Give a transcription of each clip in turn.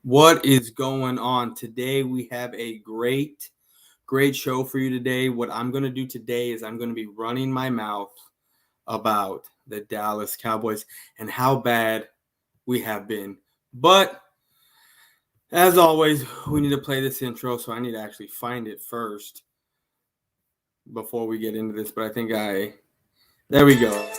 What is going on? Today we have a great show for you today. What I'm going to do today is I'm going to be running my mouth about the Dallas Cowboys and how bad we have been. But as always, we need to play this intro, so I need to actually find it first before we get into this. But I think there we go.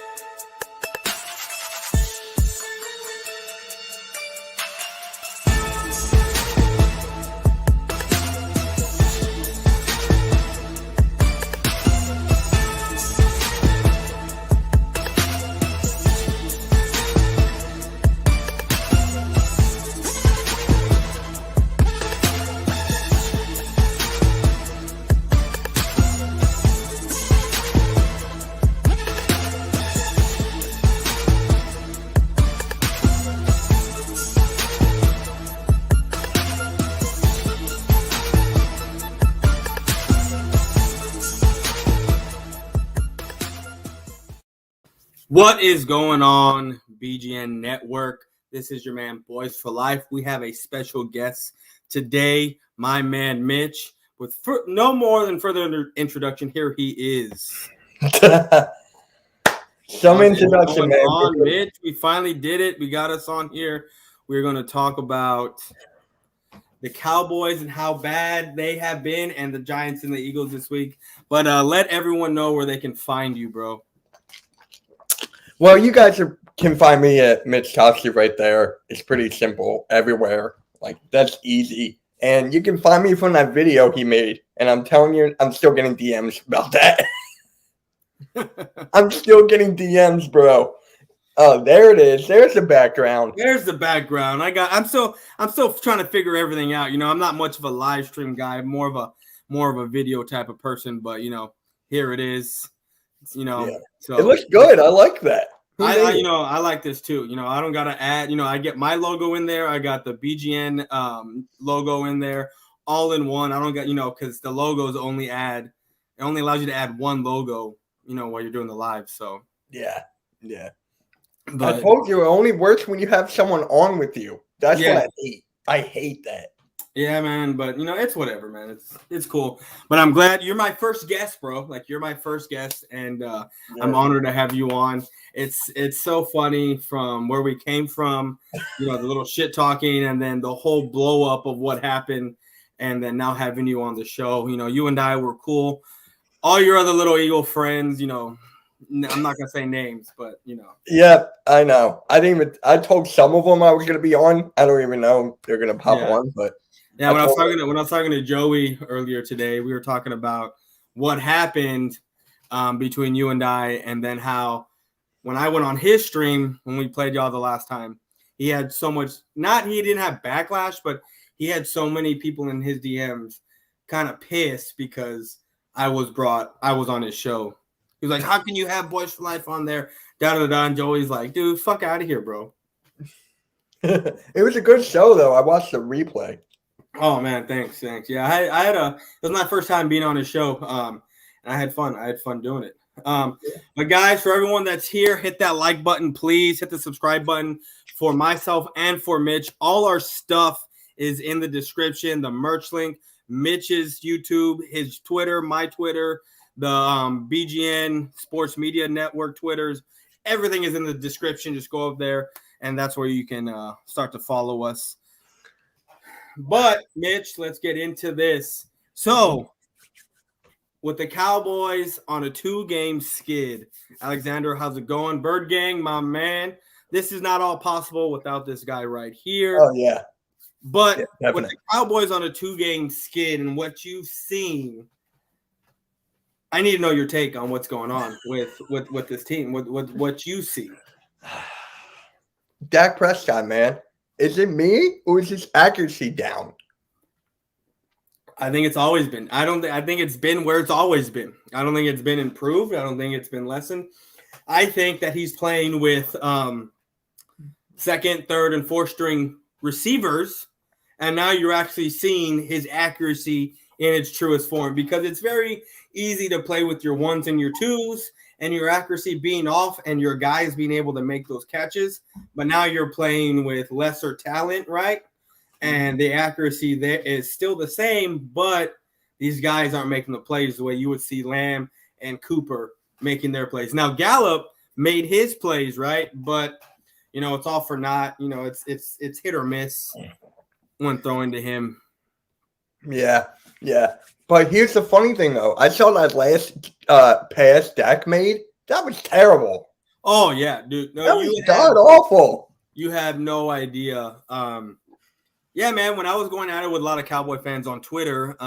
What is going on, BGN Network? This is your man, Boyz4Life. We have a special guest today, my man, Mitch. With no more than further introduction, here he is. Some introduction, man. On, Mitch, we finally did it. We got us on here. We're going to talk about the Cowboys and how bad they have been and the Giants and the Eagles this week. But let everyone know where they can find you, bro. Well, you guys can find me at Mitch Toski right there. It's pretty simple everywhere. Like, that's easy. And you can find me from that video he made. And I'm telling you, I'm still getting DMs about that. I'm still getting DMs, bro. Oh, there it is. There's the background. There's the background. I'm still trying to figure everything out. You know, I'm not much of a live stream guy, more of a video type of person, but here it is. So it looks good. I like that. I like this too. I don't gotta add. I get my logo in there. I got the BGN logo in there, all in one. I don't got because the logos only allows you to add one logo. While you're doing the live. So yeah. But I told you it only works when you have someone on with you. That's what I hate. I hate that. Yeah, man, but it's whatever, man. It's cool. But I'm glad you're my first guest, bro. Like, you're my first guest, and I'm honored to have you on. It's so funny from where we came from, the little shit talking, and then the whole blow up of what happened, and then now having you on the show. You and I were cool. All your other little Eagle friends, I'm not gonna say names, but Yeah, I know. I told some of them I was gonna be on. I don't even know if they're gonna pop on, but. Yeah, when I was talking to Joey earlier today, we were talking about what happened between you and I, and then how when I went on his stream when we played y'all the last time, he had so much. Not he didn't have backlash, but he had so many people in his DMs kind of pissed because I was on his show. He was like, "How can you have Boyz4Life on there?" Da da da. And Joey's like, "Dude, fuck out of here, bro." It was a good show though. I watched the replay. Oh man, thanks. Yeah, it was my first time being on his show. And I had fun. I had fun doing it. But guys, for everyone that's here, hit that like button, please. Hit the subscribe button for myself and for Mitch. All our stuff is in the description. The merch link, Mitch's YouTube, his Twitter, my Twitter, the BGN Sports Media Network Twitters. Everything is in the description. Just go up there, and that's where you can start to follow us. But, Mitch, let's get into this. So, with the Cowboys on a 2-game skid, Alexander, how's it going? Bird Gang, my man. This is not all possible without this guy right here. Oh, yeah. But with the Cowboys on a 2-game skid and what you've seen, I need to know your take on what's going on with this team, with what you see. Dak Prescott, man. Is it me or is his accuracy down? I think it's always been. I think it's been where it's always been. I don't think it's been improved. I don't think it's been lessened. I think that he's playing with second, third, and fourth string receivers, and now you're actually seeing his accuracy in its truest form, because it's very easy to play with your ones and your twos and your accuracy being off and your guys being able to make those catches. But now you're playing with lesser talent, right? and the accuracy there is still the same, but these guys aren't making the plays the way you would see Lamb and Cooper making their plays. Now Gallup made his plays, right? But it's all for naught. It's hit or miss when throwing to him. Yeah. But here's the funny thing, though. I saw that last pass Dak made. That was terrible. Oh yeah, dude. No, that was god awful. You have no idea. Yeah, man. When I was going at it with a lot of Cowboy fans on Twitter,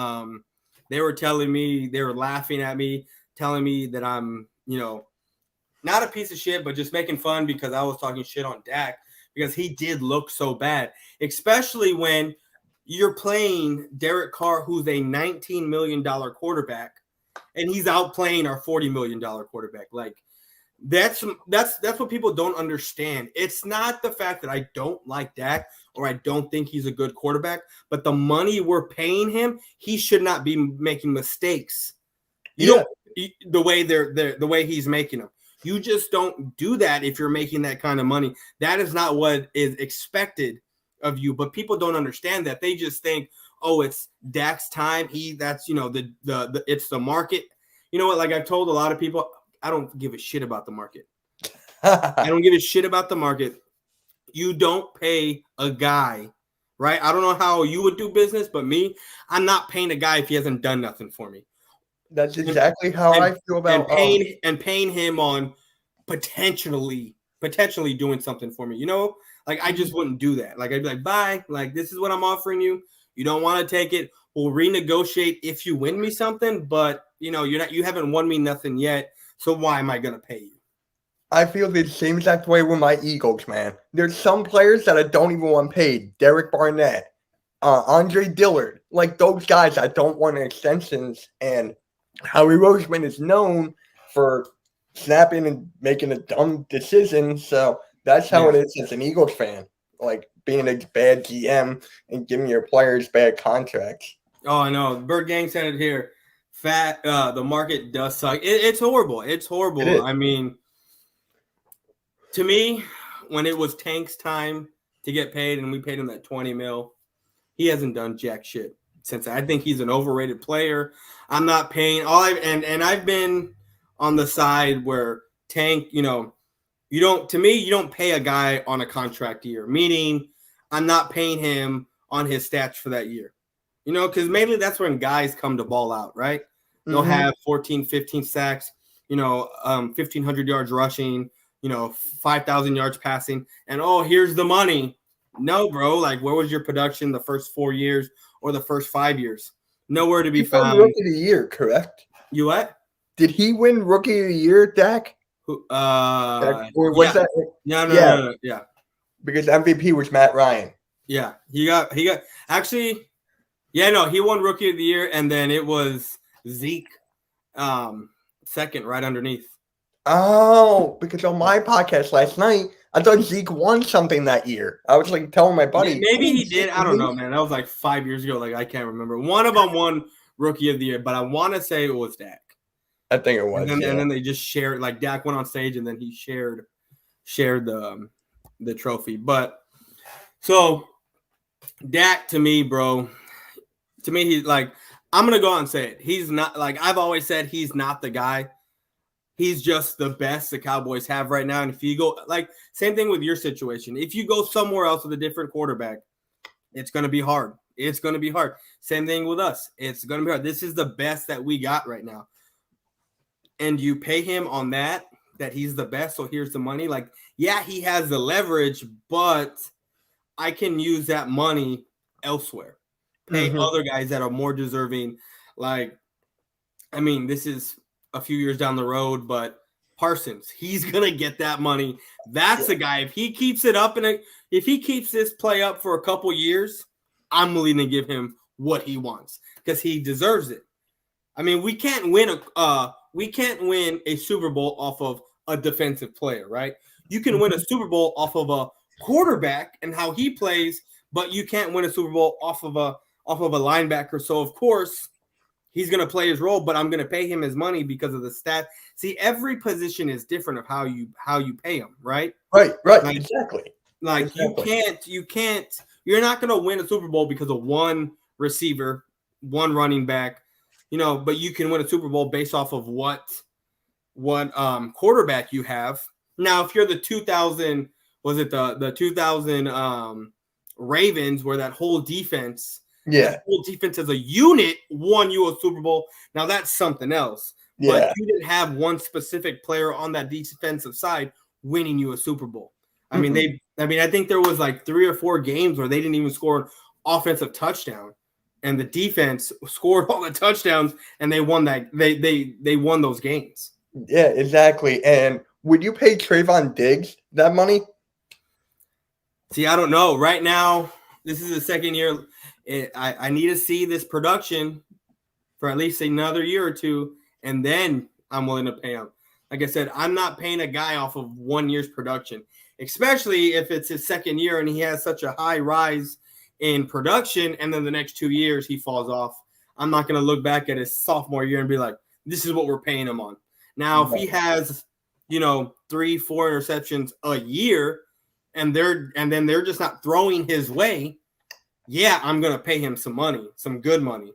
they were telling me, they were laughing at me, telling me that I'm, not a piece of shit, but just making fun because I was talking shit on Dak because he did look so bad, especially when you're playing Derek Carr, who's a $19 million quarterback, and he's outplaying our $40 million quarterback. Like, that's what people don't understand. It's not the fact that I don't like Dak or I don't think he's a good quarterback, but the money we're paying him, he should not be making mistakes. The way he's making them. You just don't do that if you're making that kind of money. That is not what is expected of you. But people don't understand that. They just think, oh, it's Dak's time. It's the market. You know what? Like I've told a lot of people, I don't give a shit about the market. I don't give a shit about the market. You don't pay a guy, right? I don't know how you would do business, but me, I'm not paying a guy if he hasn't done nothing for me. That's exactly how I feel about paying him on potentially doing something for me. Like I just wouldn't do that. Like I'd be like, bye. Like this is what I'm offering you. You don't want to take it. We'll renegotiate if you win me something, but you haven't won me nothing yet. So why am I gonna pay you? I feel the same exact way with my Eagles, man. There's some players that I don't even want paid. Derek Barnett, Andre Dillard, like those guys I don't want extensions. And Howie Roseman is known for snapping and making a dumb decision. So that's how it is as an Eagles fan. Like being a bad GM and giving your players bad contracts. Oh, I know. Bird Gang said it here. The market does suck. It's horrible. It's horrible. I mean, to me, when it was Tank's time to get paid and we paid him that $20 million, he hasn't done jack shit since. I think he's an overrated player. I'm not paying and I've been on the side where Tank, you don't pay a guy on a contract year, meaning I'm not paying him on his stats for that year. Because mainly that's when guys come to ball out, right? They'll have 14, 15 sacks, 1,500 yards rushing, 5,000 yards passing, and here's the money. No, bro. Like, where was your production the first 4 years or the first 5 years? Nowhere to be found. Rookie of the year, correct? You what? Did he win Rookie of the Year, Dak? Dak, or was that? No. Yeah. Because MVP was Matt Ryan. Yeah, he got actually. Yeah, no, he won Rookie of the Year, and then it was Zeke, second, right underneath. Oh, because on my podcast last night, I thought Zeke won something that year. I was like telling my buddy. Maybe he did. I don't know, man. That was like 5 years ago. Like I can't remember. One of them won Rookie of the Year, but I want to say it was Dak. I think it was. And then they just shared. Like Dak went on stage, and then he shared the trophy. But so Dak, to me, bro. To me, he's like, I'm going to go out and say it. He's not, like I've always said, he's not the guy. He's just the best the Cowboys have right now. And if you go, like, same thing with your situation. If you go somewhere else with a different quarterback, it's going to be hard. It's going to be hard. Same thing with us. It's going to be hard. This is the best that we got right now. And you pay him on that he's the best. So here's the money. Like, yeah, he has the leverage, but I can use that money elsewhere. Pay other guys that are more deserving. Like, I mean, this is a few years down the road, but Parsons, he's going to get that money. That's the guy. If he keeps it up and if he keeps this play up for a couple years, I'm willing to give him what he wants because he deserves it. I mean, we can't win a Super Bowl off of a defensive player, right? You can win a Super Bowl off of a quarterback and how he plays, but you can't win a Super Bowl off of a linebacker. So of course he's going to play his role, but I'm going to pay him his money because of the stat. See, every position is different of how you pay him, right? Right. Like, exactly. Like exactly. you can't You're not going to win a Super Bowl because of one receiver, one running back, but you can win a Super Bowl based off of what quarterback you have. Now, if you're the 2000, was it the 2000 Ravens, where that whole defense as a unit won you a Super Bowl, now that's something else. Yeah. But you didn't have one specific player on that defensive side winning you a Super Bowl. I mean, I think there was like 3 or 4 games where they didn't even score an offensive touchdown, and the defense scored all the touchdowns, and they won that. They won those games. Yeah, exactly. And would you pay Trayvon Diggs that money? See, I don't know. Right now, this is the second year. I need to see this production for at least another year or two, and then I'm willing to pay him. Like I said, I'm not paying a guy off of 1 year's production, especially if it's his second year and he has such a high rise in production, and then the next 2 years he falls off. I'm not going to look back at his sophomore year and be like, this is what we're paying him on. Now, if he has, 3-4 interceptions a year, and then they're just not throwing his way, yeah, I'm going to pay him some money, some good money.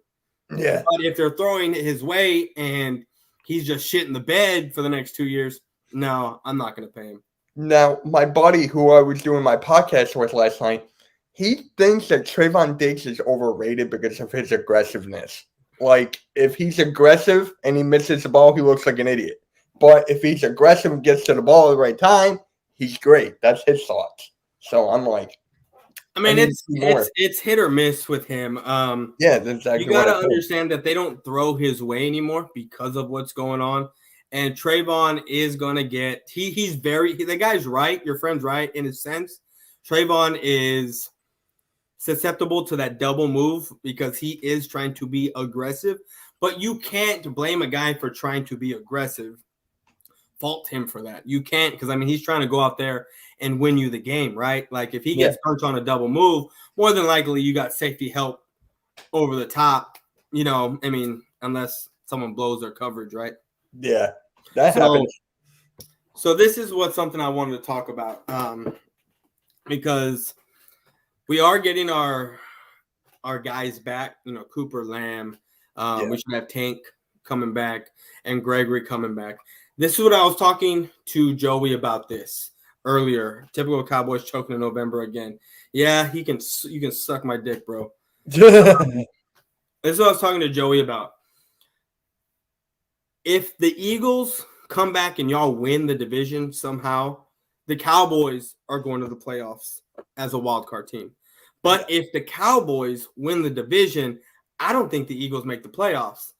Yeah. But if they're throwing his way and he's just shit in the bed for the next 2 years, no, I'm not going to pay him. Now, my buddy who I was doing my podcast with last night, he thinks that Trayvon Diggs is overrated because of his aggressiveness. Like, if he's aggressive and he misses the ball, he looks like an idiot. But if he's aggressive and gets to the ball at the right time, he's great. That's his thoughts. So I'm like, I mean, it's hit or miss with him. Yeah, that's exactly. You got to understand that they don't throw his way anymore because of what's going on. And Trayvon is gonna get. The guy's right. Your friend's right in a sense. Trayvon is susceptible to that double move because he is trying to be aggressive. But you can't blame a guy for trying to be aggressive. Fault him for that. You can't, because he's trying to go out there and win you the game, right? Like if he gets punched on a double move, more than likely you got safety help over the top, unless someone blows their coverage, right? Yeah, that happens. So this is something I wanted to talk about, because we are getting our guys back, Cooper, Lamb. We should have Tank coming back and Gregory coming back. This is what I was talking to Joey about this earlier. Typical Cowboys choking in November again. Yeah, you can suck my dick, bro. This is what I was talking to Joey about. If the Eagles come back and y'all win the division somehow, the Cowboys are going to the playoffs as a wild card team. But if the Cowboys win the division, I don't think the Eagles make the playoffs.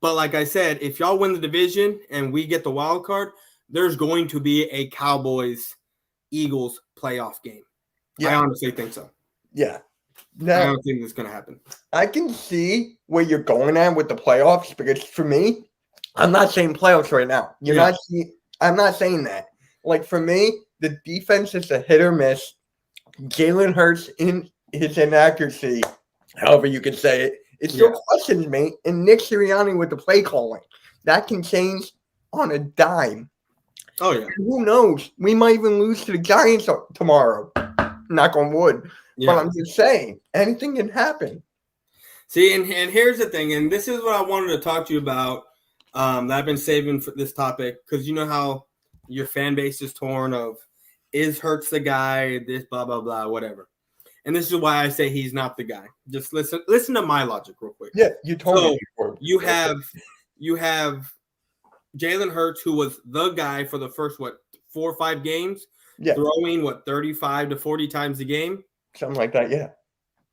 But like I said, if y'all win the division and we get the wild card, there's going to be a Cowboys-Eagles playoff game. Yeah. I honestly think so. Yeah. I don't think it's going to happen. I can see where you're going at with the playoffs because for me, I'm not saying playoffs right now. I'm not saying that. Like for me, the defense is a hit or miss. Jalen Hurts in his inaccuracy, however you can say it, it still questions me. And Nick Sirianni with the play calling. That can change on a dime. Oh, yeah. And who knows? We might even lose to the Giants tomorrow. Knock on wood. Yeah. But I'm just saying, anything can happen. See, and here's the thing, and this is what I wanted to talk to you about that I've been saving for this topic, because you know how your fan base is torn of, is Hurts the guy, this, blah, blah, blah, whatever. And this is why I say he's not the guy. Just listen to my logic real quick. Yeah, you told me before. You have Jalen Hurts, who was the guy for the first, 4 or 5 games, throwing, 35 to 40 times a game? Something like that, yeah.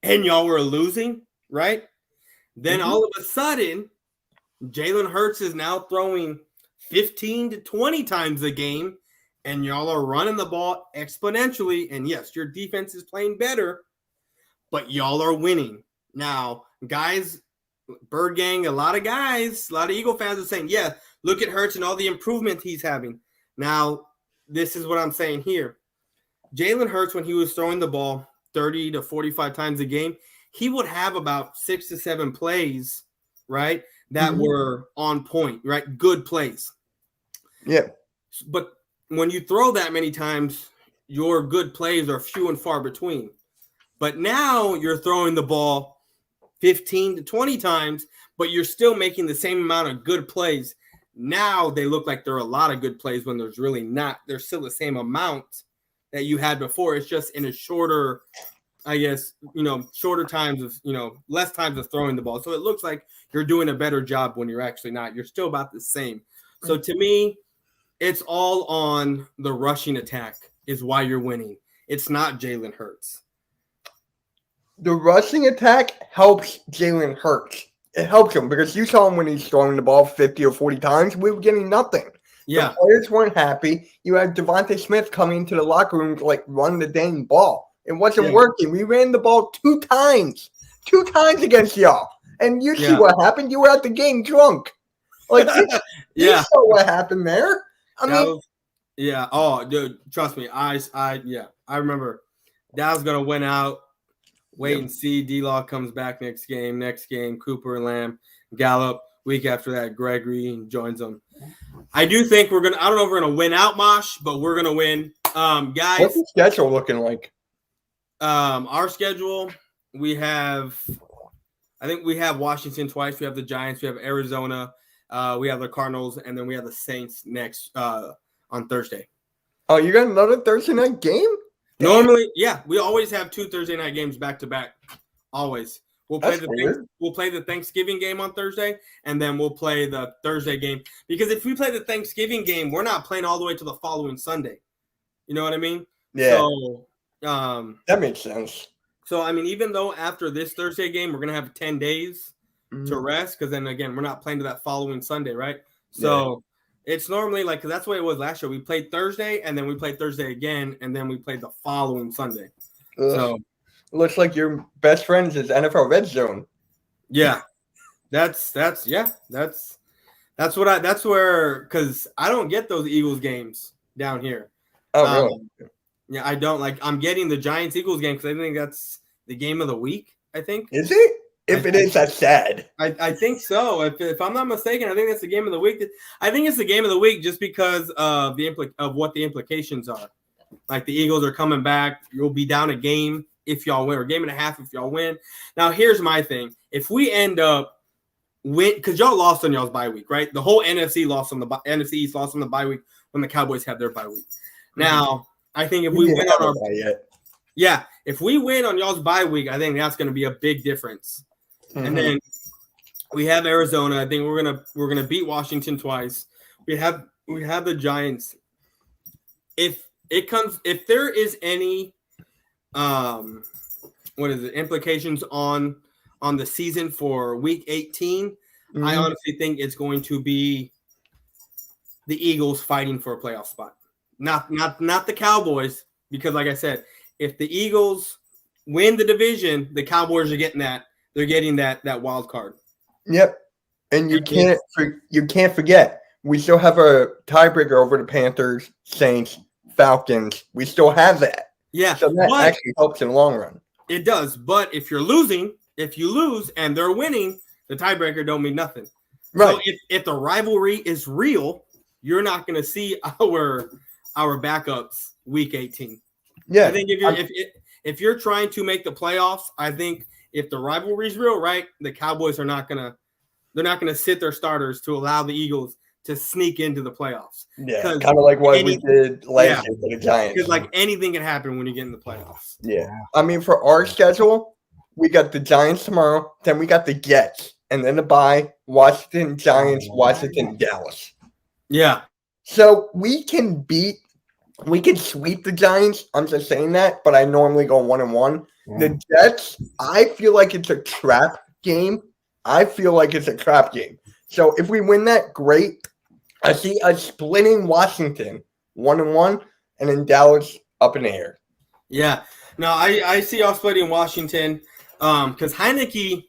And y'all were losing, right? Then all of a sudden, Jalen Hurts is now throwing 15 to 20 times a game, and y'all are running the ball exponentially. And yes, your defense is playing better, but y'all are winning. Now, guys, Bird Gang, a lot of Eagle fans are saying, yeah, look at Hurts and all the improvement he's having. Now, this is what I'm saying here. Jalen Hurts, when he was throwing the ball 30 to 45 times a game, he would have about 6 to 7 plays, right, that were on point, right? Good plays. Yeah. But when you throw that many times, your good plays are few and far between. But now you're throwing the ball 15 to 20 times, but you're still making the same amount of good plays. Now they look like there are a lot of good plays when there's really not. There's still the same amount that you had before. It's just in a shorter, I guess, shorter times of, less times of throwing the ball. So it looks like you're doing a better job when you're actually not. You're still about the same. So to me, it's all on the rushing attack is why you're winning. It's not Jalen Hurts. The rushing attack helps Jalen Hurts. It helps him because you saw him when he's throwing the ball 50 or 40 times. We were getting nothing. Yeah. The players weren't happy. You had Devontae Smith coming into the locker room to run the dang ball. It wasn't working. We ran the ball 2 times. 2 times against y'all. And you see what happened. You were at the game drunk. You saw what happened there. Oh, dude, trust me. I remember Dallas gonna win out. Wait and see. D-Law comes back next game. Cooper and Lamb, Gallup. Week after that, Gregory joins them. I do think I don't know if we're gonna win out, Mosh, but we're gonna win. Guys, what's the schedule looking like? Our schedule, I think we have Washington twice. We have the Giants. We have Arizona. We have the Cardinals, and then we have the Saints next on Thursday. Oh, you got another Thursday night game? Normally, we always have 2 Thursday night games back to back. Always. We'll play the Thanksgiving game on Thursday, and then we'll play the Thursday game. Because if we play the Thanksgiving game, we're not playing all the way to the following Sunday. You know what I mean? Yeah. So, that makes sense. So, I mean, even though after this Thursday game, we're going to have 10 days to rest, because then, again, we're not playing to that following Sunday, right? So, it's normally because that's the way it was last year. We played Thursday, and then we played Thursday again, and then we played the following Sunday. Ugh. So, looks like your best friends is NFL Red Zone. Yeah. That's where, because I don't get those Eagles games down here. Oh, really? Yeah, I don't. I'm getting the Giants-Eagles game because I think that's the game of the week, I think. Is it? If it is, that's sad. I think so. If I'm not mistaken, I think that's the game of the week. I think it's the game of the week just because of what the implications are. Like, the Eagles are coming back. You'll be down a game if y'all win, or a game and a half if y'all win. Now, here's my thing. If we end up because y'all lost on y'all's bye week, right? The whole NFC East lost on the bye week when the Cowboys had their bye week. Now, I think if we win on our if we win on y'all's bye week, I think that's going to be a big difference. And then we have Arizona. I think we're gonna beat Washington twice. We have the Giants. If there is any implications on the season for week 18, I honestly think it's going to be the Eagles fighting for a playoff spot. Not the Cowboys, because like I said, if the Eagles win the division, the Cowboys are getting that. They're getting that wild card. Yep. And you can't forget, we still have a tiebreaker over the Panthers, Saints, Falcons. We still have that. Yeah. So that actually helps in the long run. It does. But if you lose and they're winning, the tiebreaker don't mean nothing. Right. So if the rivalry is real, you're not going to see our backups week 18. Yeah. I think if you're trying to make the playoffs, I think if the rivalry is real, right, the Cowboys are not gonna sit their starters to allow the Eagles to sneak into the playoffs. Yeah, kind of like what we did last year for the Giants. Because anything can happen when you get in the playoffs. Yeah, I mean, for our schedule, we got the Giants tomorrow, then we got the Jets, and then the bye: Washington, Giants, Washington, Dallas. Yeah, so we can sweep the Giants. I'm just saying that, but I normally go 1-1. The Jets, I feel like it's a trap game. So if we win that, great. I see us splitting Washington 1-1, and then Dallas up in the air. Yeah. No, I see y'all splitting Washington because Heineke,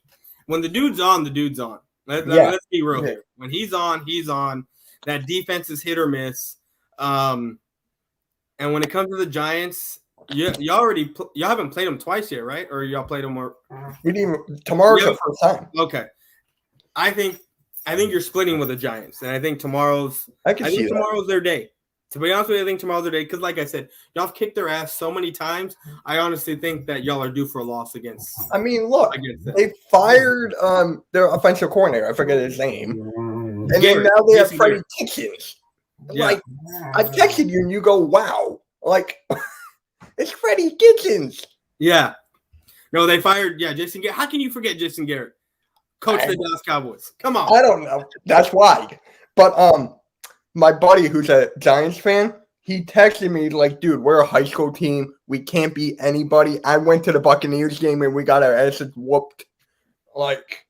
when the dude's on, the dude's on. Let's be real here. When he's on, he's on. That defense is hit or miss. And when it comes to the Giants, y'all haven't played them twice yet, right? Or y'all played them more? We didn't. Tomorrow's the first time. Okay, I think you're splitting with the Giants, and I think tomorrow's their day To be honest with you, I think tomorrow's the day because, like I said, y'all have kicked their ass so many times. I honestly think that y'all are due for a loss against. I mean, look, they fired their offensive coordinator. I forget his name, and then now they have Freddie Kitchens. Yeah. Like, I texted you and you go, "Wow!" Like, it's Freddie Kitchens. Yeah. No, they fired. Yeah, Jason Garrett. How can you forget Jason Garrett? Coach of the Dallas Cowboys. Come on. I don't know. That's why. But my buddy who's a Giants fan, he texted me like, dude, we're a high school team. We can't beat anybody. I went to the Buccaneers game and we got our asses whooped. Like,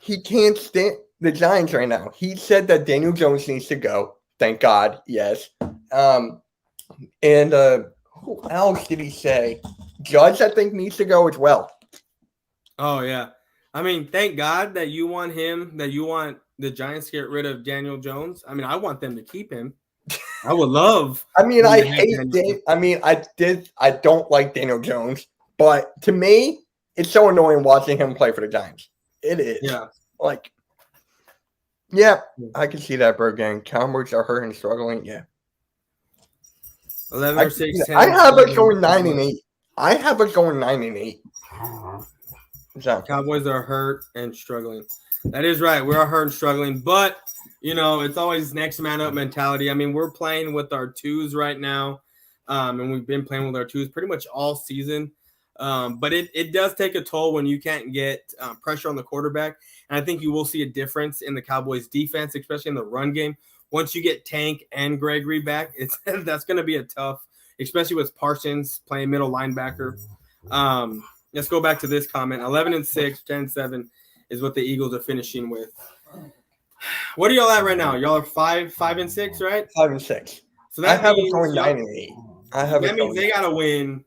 he can't stand the Giants right now. He said that Daniel Jones needs to go. Thank God. Yes. And who else did he say? Judge, I think, needs to go as well. Oh, yeah. I mean, thank God that you want him, that you want the Giants to get rid of Daniel Jones. I mean, I want them to keep him. I would love. I mean, I don't like Daniel Jones, but to me, it's so annoying watching him play for the Giants. It is. Yeah. Like, yeah, I can see that, bro. Gang. Cowboys are hurt and struggling. Yeah. 11 or 6. I have it going 9-8. I have it going 9-8. So. Cowboys are hurt and struggling. That is right. We are hurt and struggling, but it's always next man up mentality. I mean, we're playing with our twos right now, and we've been playing with our twos pretty much all season. But it does take a toll when you can't get pressure on the quarterback, and I think you will see a difference in the Cowboys' defense, especially in the run game. Once you get Tank and Gregory back, that's going to be a tough, especially with Parsons playing middle linebacker. Let's go back to this comment. 11-6, 10-7 is what the Eagles are finishing with. What are y'all at right now? Y'all are 5-6, right? 5-6. So that I have it going 9-8. That means they gotta win.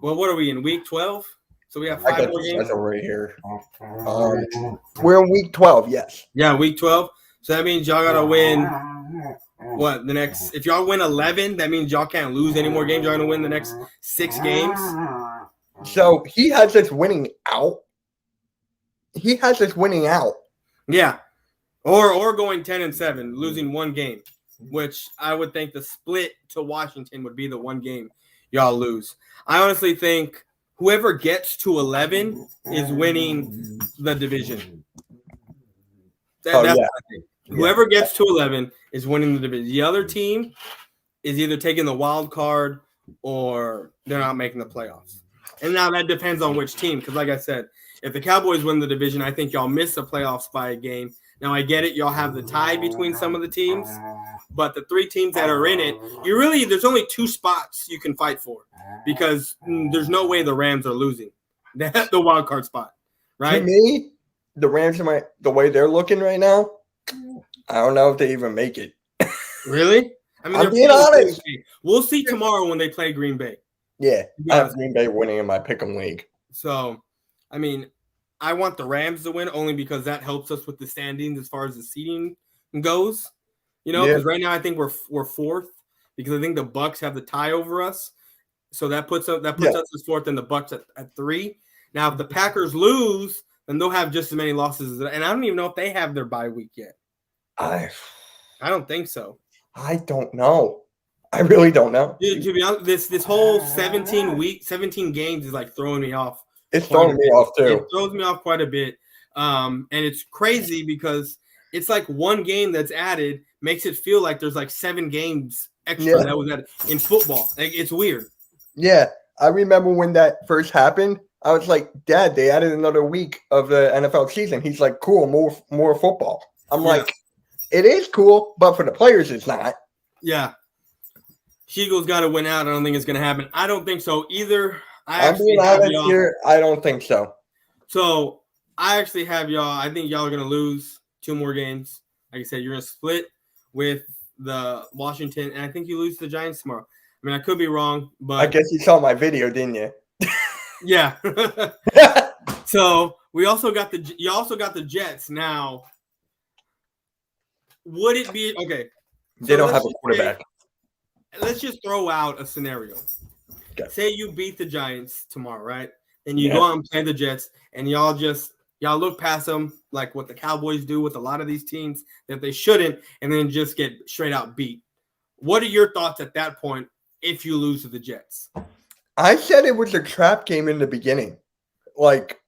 Well, what are we in week 12? So we have 5 more games right here. We're in week 12. Yes. Yeah, week 12. So that means y'all gotta win. What the next? If y'all win 11, that means y'all can't lose any more games. Y'all gonna win the next 6 games. So he has us winning out. Yeah. Or going 10-7, losing one game, which I would think the split to Washington would be the one game y'all lose. I honestly think whoever gets to 11 is winning the division. That's what I think. Whoever gets to 11 is winning the division. The other team is either taking the wild card or they're not making the playoffs. And now that depends on which team, because like I said, if the Cowboys win the division, I think y'all miss the playoffs by a game. Now, I get it. Y'all have the tie between some of the teams, but the 3 teams that are in it, there's only 2 spots you can fight for because there's no way the Rams are losing the wild card spot, right? To me, the Rams, the way they're looking right now, I don't know if they even make it. Really? I mean, I'm being honest. We'll see tomorrow when they play Green Bay. Yeah, I have Green Bay winning in my pick'em league. So, I mean, I want the Rams to win only because that helps us with the standings as far as the seeding goes. Because right now I think we're 4th because I think the Bucks have the tie over us. So that puts us as 4th and the Bucks at 3. Now, if the Packers lose, then they'll have just as many losses. And I don't even know if they have their bye week yet. I don't think so. I don't know. I really don't know. Dude, to be honest, this whole 17 games is like throwing me off. It's throwing me off too. It throws me off quite a bit. And it's crazy because it's like one game that's added makes it feel like there's like 7 games extra that was added in football. Like, it's weird. Yeah. I remember when that first happened, I was like, Dad, they added another week of the NFL season. He's like, cool, more football. I'm like, it is cool, but for the players, it's not. Yeah. Eagles got to win out. I don't think it's going to happen. I don't think so either. I'm being honest here. I don't think so. So I actually have y'all. I think y'all are going to lose 2 more games. Like I said, you're going to split with the Washington, and I think you lose to the Giants tomorrow. I mean, I could be wrong, but I guess you saw my video, didn't you? Yeah. So you also got the Jets. Now, would it be okay? They don't have a quarterback. Let's just throw out a scenario. Okay. Say you beat the Giants tomorrow, right? And you go out and play the Jets, and y'all look past them like what the Cowboys do with a lot of these teams that they shouldn't, and then just get straight out beat. What are your thoughts at that point if you lose to the Jets? I said it was a trap game in the beginning, like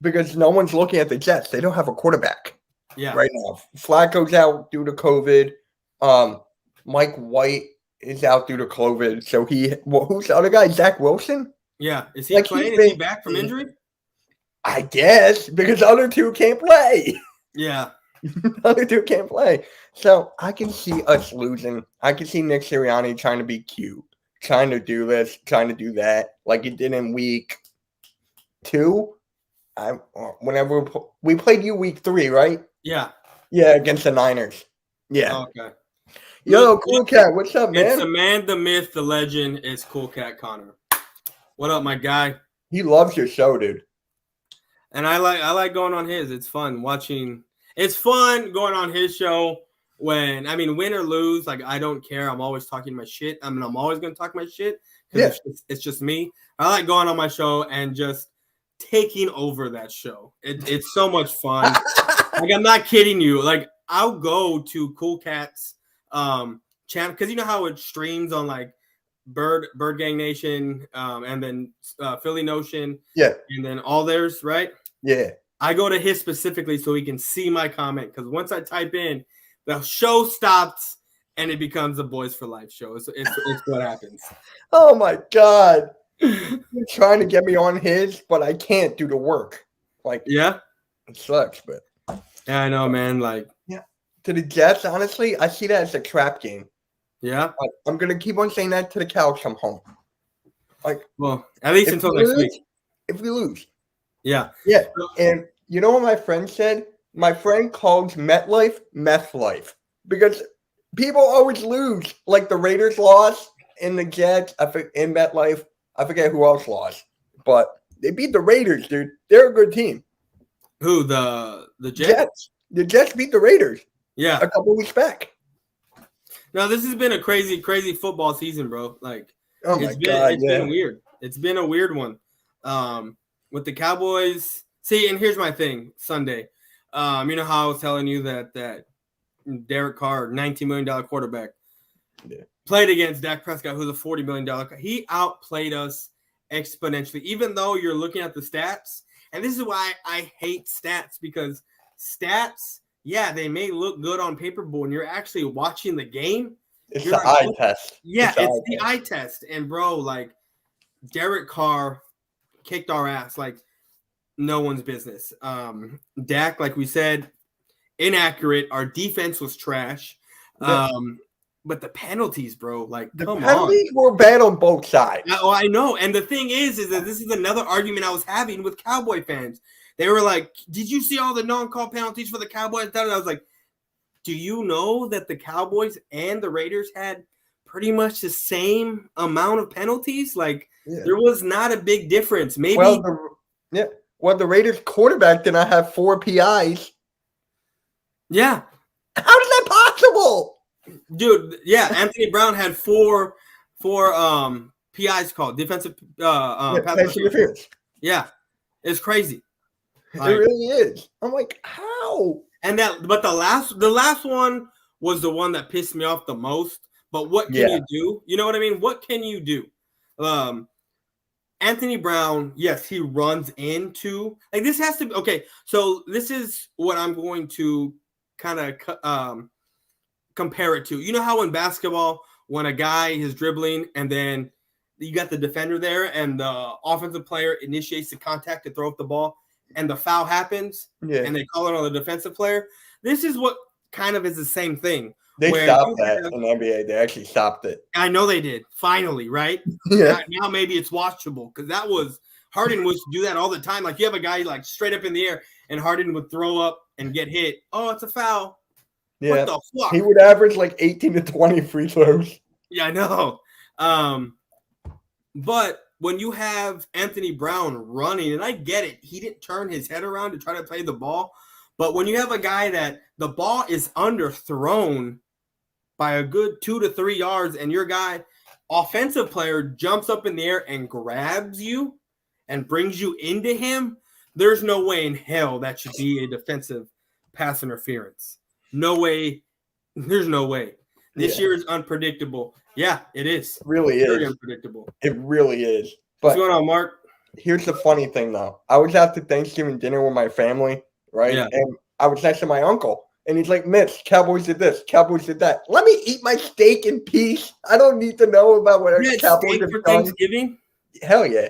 because no one's looking at the Jets. They don't have a quarterback right now. Flacco's out due to COVID. Mike White is out due to COVID. So who's the other guy? Zach Wilson? Yeah. Is he playing? Is he back from injury? I guess, because the other two can't play. Yeah. The other two can't play. So I can see us losing. I can see Nick Sirianni trying to be cute, trying to do this, trying to do that, like he did in week 2. Whenever we played you week 3, right? Yeah. Yeah, against the Niners. Yeah. Okay. Yo, Cool Cat, what's up, man? It's the man, the myth, the legend is Cool Cat Connor. What up, my guy? He loves your show, dude. And I like going on his. It's fun watching. It's fun going on his show win or lose. Like, I don't care. I'm always talking my shit. I'm always going to talk my shit because it's just me. I like going on my show and just taking over that show. It's so much fun. Like, I'm not kidding you. Like, I'll go to Cool Cat's channel because you know how it streams on like Bird Gang Nation and then Philly Notion. Yeah. And then all theirs, right? Yeah. I go to his specifically so he can see my comment because once I type in, the show stops and it becomes a Boyz4Life show. It's what happens. Oh my God. You're trying to get me on his, but I can't do the work. Like, yeah, it sucks, but yeah, I know, man. Like, yeah, to the Jets, honestly, I see that as a trap game. Yeah, I'm gonna keep on saying that to the cows come home. Like, well, at least until next week. If we lose, yeah. And you know what my friend said? My friend calls MetLife meth life because people always lose. Like the Raiders lost in the Jets, in MetLife. I forget who else lost, but they beat the Raiders, dude. They're a good team. Who, the Jets? The Jets beat the Raiders. Yeah, a couple weeks back. Now this has been a crazy football season, bro. Like, oh my God, it's been weird. It's been a weird one. With the Cowboys. See, and here's my thing. Sunday, you know how I was telling you that Derek Carr, $19 million quarterback, played against Dak Prescott, who's a $40 million. He outplayed us exponentially. Even though you're looking at the stats, and this is why I hate stats, because stats, yeah, they may look good on paper, but when you're actually watching the game, it's the eye test. Yeah, it's the eye test. And bro, like, Derek Carr kicked our ass like no one's business. Dak, like we said, inaccurate. Our defense was trash. But the penalties, bro, like, the penalties were bad on both sides. Oh, I know. And the thing is that this is another argument I was having with Cowboy fans. They were like, did you see all the non-call penalties for the Cowboys? And I was like, do you know that the Cowboys and the Raiders had pretty much the same amount of penalties? Like, there was not a big difference. Maybe. Well, the Raiders quarterback did not have 4 PIs. Yeah. How is that possible? Dude, yeah, Anthony Brown had four PIs called defensive pass interference. Yeah, it's crazy. Like, it really is. I'm like, how? And but the last one was the one that pissed me off the most. But what can you do? You know what I mean? What can you do? Anthony Brown, yes, he runs into, like, this has to be okay. So this is what I'm going to kind of compare it to. You know how in basketball, when a guy is dribbling and then you got the defender there and the offensive player initiates the contact to throw up the ball and the foul happens and they call it on the defensive player. This is what kind of is the same thing. They stopped that in the NBA. They actually stopped it. I know they did. Finally, right? Yeah. Now maybe it's watchable because that was Harden used to do that all the time. Like, you have a guy like straight up in the air and Harden would throw up and get hit. Oh, it's a foul. Yeah. What the fuck? He would average like 18 to 20 free throws. Yeah, I know. But when you have Anthony Brown running, and I get it, he didn't turn his head around to try to play the ball. But when you have a guy that the ball is underthrown by a good 2 to 3 yards, and your guy, offensive player, jumps up in the air and grabs you and brings you into him, there's no way in hell that should be a defensive pass interference. No way. There's no way. This year is unpredictable. Yeah, it is. It really Very is. unpredictable. It really is. What's But going on, Mark? here's the funny thing, though. I was at the Thanksgiving dinner with my family, right? Yeah. And I was next to my uncle. And he's like, Mitch, Cowboys did this, Cowboys did that. Let me eat my steak in peace. I don't need to know about what our You had Cowboys steak have for done. Thanksgiving? Hell yeah.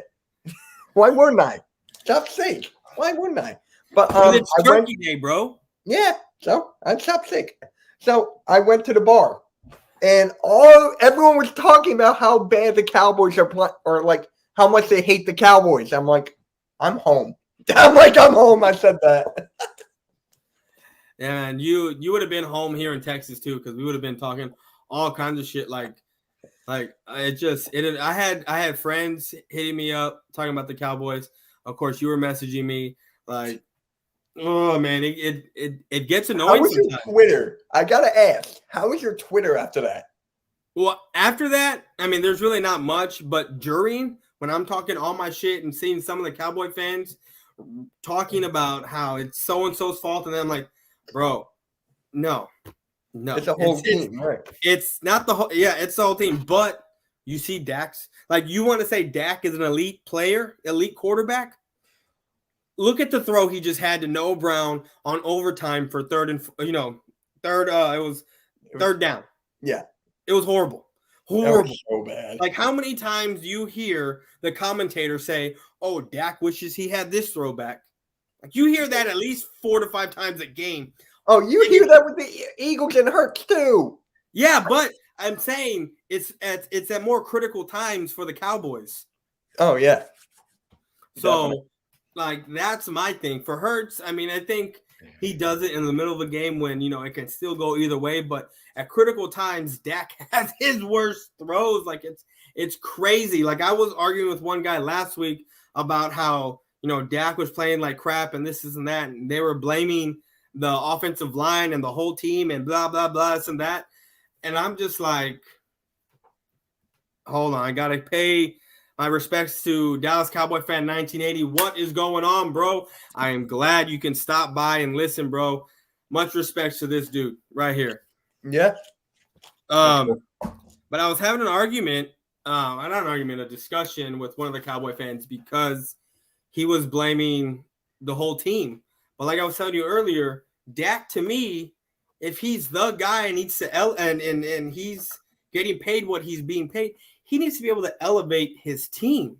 Why wouldn't I? Chop steak. Why wouldn't I? But It's Turkey Day, bro. Yeah, so I chopped steak. So I went to the bar, and everyone was talking about how bad the Cowboys are playing, or like how much they hate the Cowboys. I'm like, I'm home. I'm home. I said that. And you would have been home here in Texas too, because we would have been talking all kinds of shit. Like I had friends hitting me up talking about the Cowboys. Of course, you were messaging me like, oh man, it gets annoying. How was your Twitter? I gotta ask, how was your Twitter after that? Well, after that, I mean, there's really not much, but during when I'm talking all my shit and seeing some of the Cowboy fans talking about how it's so and so's fault, and then I'm like, bro, no. It's a whole team, right? It's not the whole, yeah, it's the whole team. But you see Dak's, like, you want to say Dak is an elite player, elite quarterback? Look at the throw he just had to Noah Brown on overtime for third, it was third down. Yeah. It was horrible. That was so bad. Like, how many times do you hear the commentator say, oh, Dak wishes he had this throwback? Like, you hear that at least 4 to 5 times a game. Oh, you hear that with the Eagles and Hurts too. Yeah, but I'm saying it's at more critical times for the Cowboys. Oh, yeah. So, Definitely. like, that's my thing. For Hurts, I mean, I think he does it in the middle of a game when, it can still go either way. But at critical times, Dak has his worst throws. Like, it's crazy. Like, I was arguing with one guy last week about how, Dak was playing like crap and this and that. And they were blaming the offensive line and the whole team and blah, blah, blah, this and that. And I'm just like, hold on. I got to pay my respects to Dallas Cowboy fan 1980. What is going on, bro? I am glad you can stop by and listen, bro. Much respect to this dude right here. Yeah. But I was having an argument, a discussion with one of the Cowboy fans because he was blaming the whole team. But like I was telling you earlier, Dak, to me, if he's the guy and needs to and he's getting paid what he's being paid, he needs to be able to elevate his team,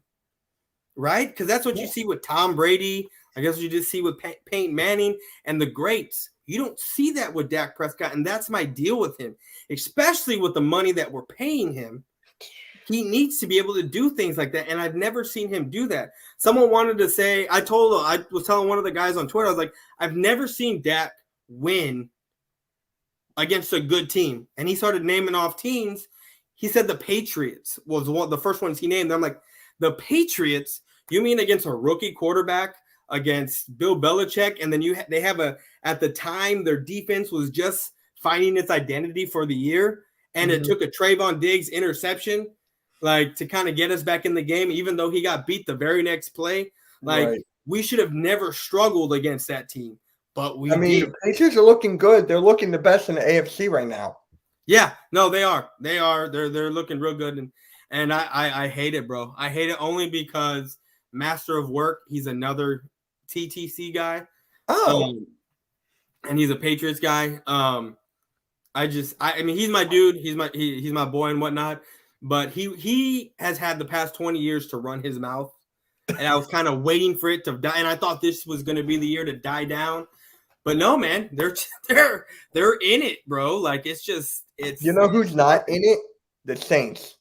right? Because that's what you see with Tom Brady. I guess you just see with Peyton Manning and the greats. You don't see that with Dak Prescott, and that's my deal with him, especially with the money that we're paying him. He needs to be able to do things like that, and I've never seen him do that. Someone wanted to say, I was telling one of the guys on Twitter, I was like, I've never seen Dak win against a good team. And he started naming off teams. He said the Patriots was the first ones he named. I'm like, the Patriots? You mean against a rookie quarterback, against Bill Belichick? And then they have at the time, their defense was just finding its identity for the year. And it took a Trayvon Diggs interception, like, to kind of get us back in the game, even though he got beat the very next play. Like, we should have never struggled against that team. But did. The Patriots are looking good. They're looking the best in the AFC right now. Yeah, no, they are. They are. They're looking real good, and I hate it, bro. I hate it only because Master of Work, he's another TTC guy. Oh, and he's a Patriots guy. I mean, he's my dude. He's my boy and whatnot. But he has had the past 20 years to run his mouth, and I was kind of waiting for it to die. And I thought this was going to be the year to die down. But no, man, they're in it, bro. Like, it's you know who's not in it? The Saints.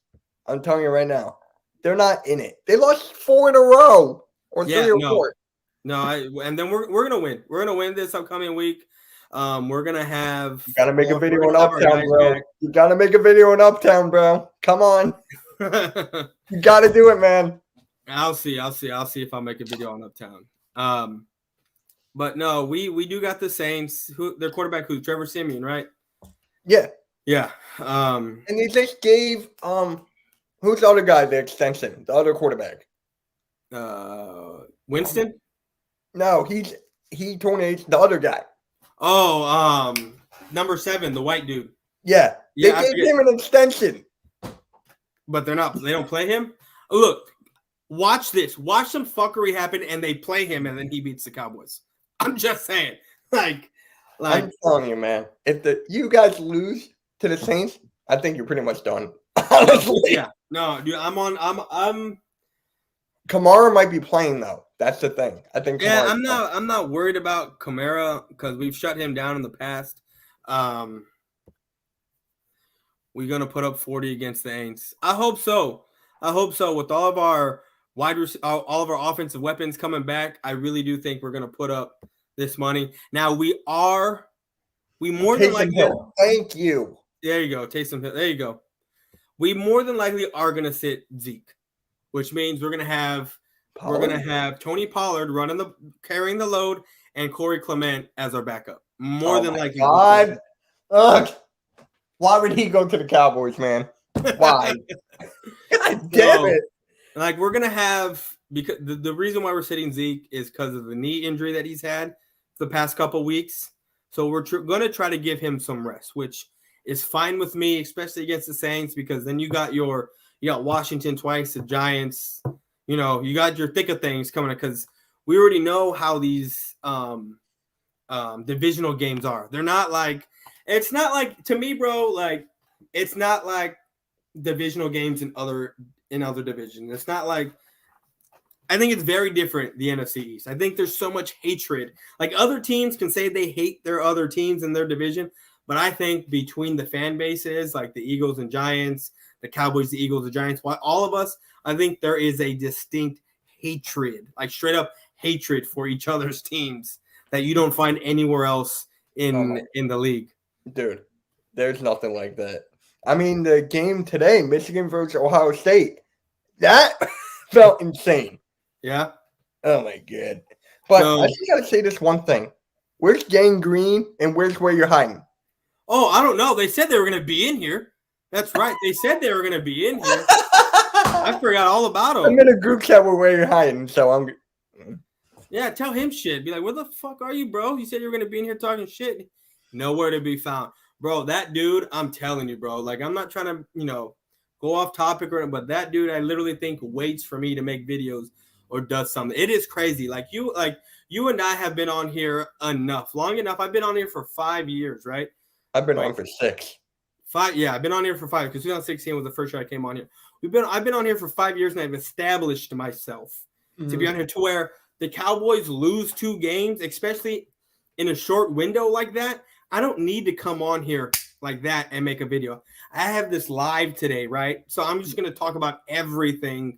I'm telling you right now, they're not in it. They lost 4 in a row, or 3 or 4. No, and then we're gonna win. We're gonna win this upcoming week. We're gonna have. You gotta make a video in Uptown, bro. Back. You gotta make a video in Uptown, bro. Come on, you gotta do it, man. I'll see if I make a video on Uptown. But no, we do got the Saints. Their quarterback, Trevor Siemian, right? Yeah. Yeah. And they just gave who's the other guy the extension? The other quarterback. Winston? No, he tornadoed the other guy. Oh, number 7, the white dude. Yeah. They Yeah, gave him an extension. but they don't play him. Look, watch this. Watch some fuckery happen, and they play him, and then he beats the Cowboys. I'm just saying, like I'm telling you, man. If you guys lose to the Saints, I think you're pretty much done. Honestly, yeah, no, dude, I'm. Kamara might be playing though. That's the thing. I think. Yeah, Kamara's I'm not worried about Kamara because we've shut him down in the past. We're gonna put up 40 against the Aints. I hope so. With all of our all of our offensive weapons coming back, I really do think we're gonna put up this money. Now we more than likely. Hill. Thank you. There you go, Taysom Hill. There you go. We more than likely are gonna sit Zeke, which means we're gonna have Tony Pollard carrying the load and Corey Clement as our backup. More than likely. God. Ugh. Why would he go to the Cowboys, man? Why? God damn it. Like, we're going to have – because the reason why we're sitting Zeke is because of the knee injury that he's had the past couple weeks. So we're going to try to give him some rest, which is fine with me, especially against the Saints, because then you got Washington twice, the Giants. You know, you got your thick of things coming up because we already know how these divisional games are. They're not like – it's not like, to me, bro, like, it's not like divisional games in other divisions. It's not like, I think it's very different, the NFC East. I think there's so much hatred. Like, other teams can say they hate their other teams in their division, but I think between the fan bases, like the Eagles and Giants, the Cowboys, the Eagles, the Giants, all of us, I think there is a distinct hatred, like straight up hatred for each other's teams that you don't find anywhere else in the league. Dude, there's nothing like that. I mean, the game today, Michigan versus Ohio State, that felt insane. Yeah. Oh, my God. But I just got to say this one thing. Where's Gang Green and where's Where You're Hiding? Oh, I don't know. They said they were going to be in here. That's right. They said they were going to be in here. I forgot all about them. I'm in a group chat with Where You're Hiding, so I'm – Yeah, tell him shit. Be like, where the fuck are you, bro? You said you were going to be in here talking shit. Nowhere to be found. Bro, that dude, I'm telling you, bro. Like, I'm not trying to, go off topic, but that dude, I literally think waits for me to make videos or does something. It is crazy. Like you and I have been on here long enough. I've been on here for 5 years, right? I've been on for 6. 5, yeah, I've been on here for 5 because 2016 was the first year I came on here. I've been on here for 5 years and I've established myself to be on here to where the Cowboys lose 2 games, especially in a short window like that. I don't need to come on here like that and make a video. I have this live today, right? So I'm just going to talk about everything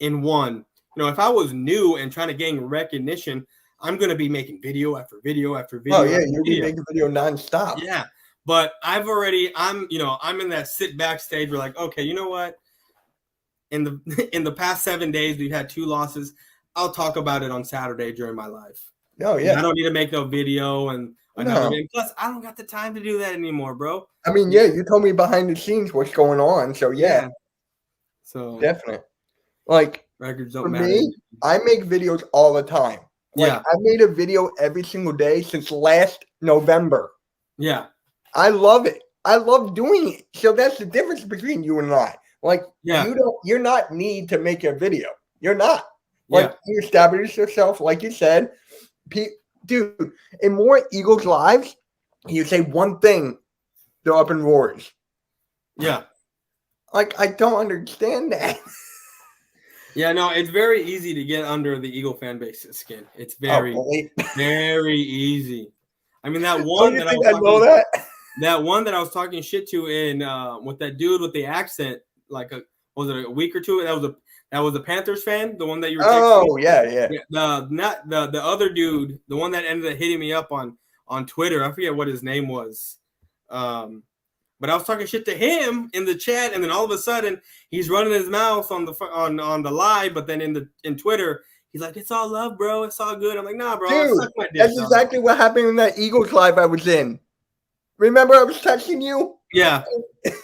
in one. If I was new and trying to gain recognition, I'm going to be making video after video after video. Oh, yeah, you'll be making video nonstop. Yeah, but I'm in that sit back stage where like, okay, you know what? In the past 7 days, we've had 2 losses. I'll talk about it on Saturday during my live. Oh, yeah. I don't need to make no video and another game. Plus, I don't got the time to do that anymore, bro. I mean, yeah, you told me behind the scenes what's going on, so yeah. So definitely. Like, records don't for matter. me, I make videos all the time. Like, yeah. I made a video every single day since last November. Yeah. I love it. I love doing it. So that's the difference between you and I. Like, you're not need to make a video. You're not. Like, you establish yourself, like you said. Dude, in more Eagles lives, you say one thing, they're up in roars. Yeah. Like, I don't understand that. Yeah, no, it's very easy to get under the Eagle fan base's skin. It's very, very easy. I mean, that one that one that I was talking shit to in with that dude with the accent, like was it a week or two? That was a Panthers fan, the one that you were texting. Oh, yeah. The other dude, the one that ended up hitting me up on Twitter. I forget what his name was. But I was talking shit to him in the chat, and then all of a sudden he's running his mouth on the live, but then in Twitter, he's like, "It's all love, bro. It's all good." I'm like, "Nah, bro. Dude, suck my dick, that's exactly what happened in that Eagles live I was in. Remember I was texting you? Yeah.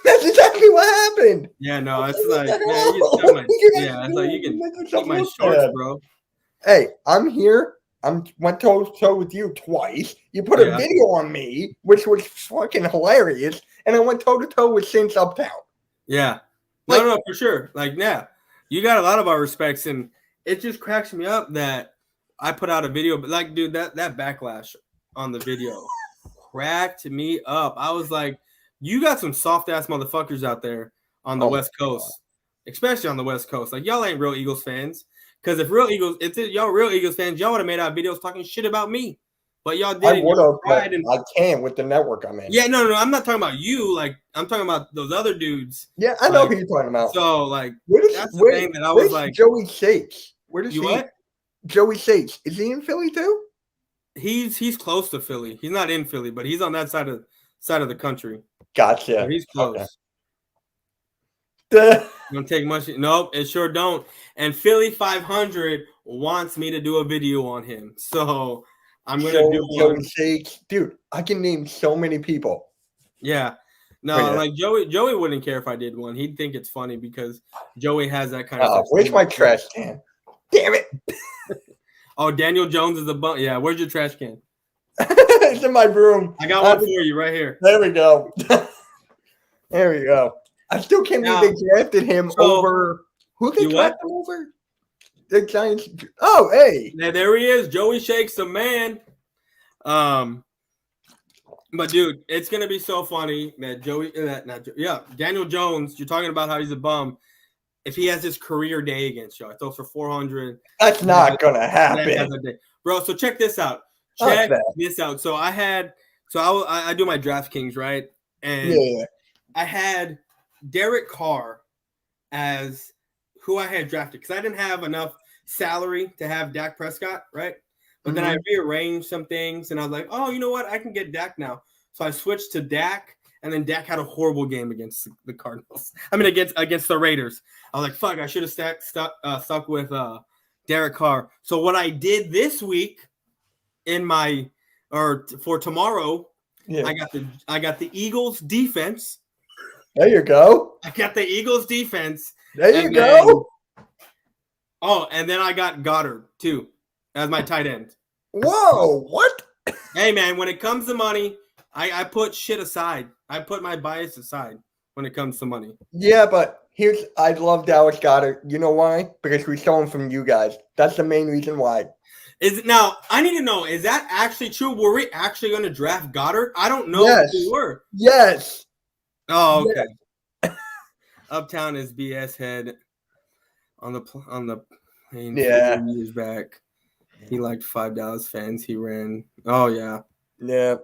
That's exactly what happened. Yeah, no, it's like, it's like you can keep my shorts, bro. Hey, I'm here. Went toe-to-toe with you twice. You put a video on me, which was fucking hilarious. and I went toe to toe with Saints Uptown. Yeah. Like- No, for sure. Like, yeah, you got a lot of our respects, and it just cracks me up that I put out a video, but like, dude, that backlash on the video cracked me up. I was like, you got some soft ass motherfuckers out there on the West Coast, especially on the West Coast. Like, y'all ain't real Eagles fans. Because if y'all real Eagles fans, y'all would have made out videos talking shit about me. But y'all did. I would have, but I can't with the network I'm in. Yeah, no, I'm not talking about you. Like, I'm talking about those other dudes. Yeah, I know who you're talking about. So, like, that's the thing that I was like. Joey Shakes? Where does you he? What? Joey Shakes. Is he in Philly too? He's close to Philly. He's not in Philly, but he's on that side of the country. Gotcha. So he's close. Okay. Don't take much. Nope, it sure don't. And Philly 500 wants me to do a video on him, so I'm gonna do one. Joey Shakes, dude. I can name so many people. Yeah. No, like Joey wouldn't care if I did one. He'd think it's funny because Joey has that kind of. Where's my trash can? Damn it! Oh, Daniel Jones is a bum. Yeah, where's your trash can? It's in my room. I got one for you right here. There we go. There we go. I still can't believe they drafted him over. Who they drafted him over? The Giants. Oh, hey. Yeah, there he is. Joey Shakes the man. But dude, it's gonna be so funny that Daniel Jones. You're talking about how he's a bum. If he has his career day against y'all, throws for 400. That's not gonna happen, bro. So check this out. Check this out. So I do my DraftKings, right? And I had Derek Carr as who I had drafted because I didn't have enough salary to have Dak Prescott, right? But then I rearranged some things, and I was like, oh, you know what? I can get Dak now. So I switched to Dak, and then Dak had a horrible game against the Cardinals. I mean, against the Raiders. I was like, fuck, I should have stuck with Derek Carr. So what I did this week for tomorrow, I got the Eagles defense. There you go. I got the Eagles defense. There you go. And then I got Goddard too as my tight end. Whoa, what? Hey man, when it comes to money, I put shit aside. I put my bias aside when it comes to money. Yeah, but I love Dallas Goddard. You know why? Because we stole him from you guys. That's the main reason why. Now, I need to know, is that actually true? Were we actually going to draft Goddard? I don't know if we were. Yes. Oh, okay. Yes. Uptown is BS head on the plane years back. He liked $5 fans. He ran. Oh, yeah. Yeah.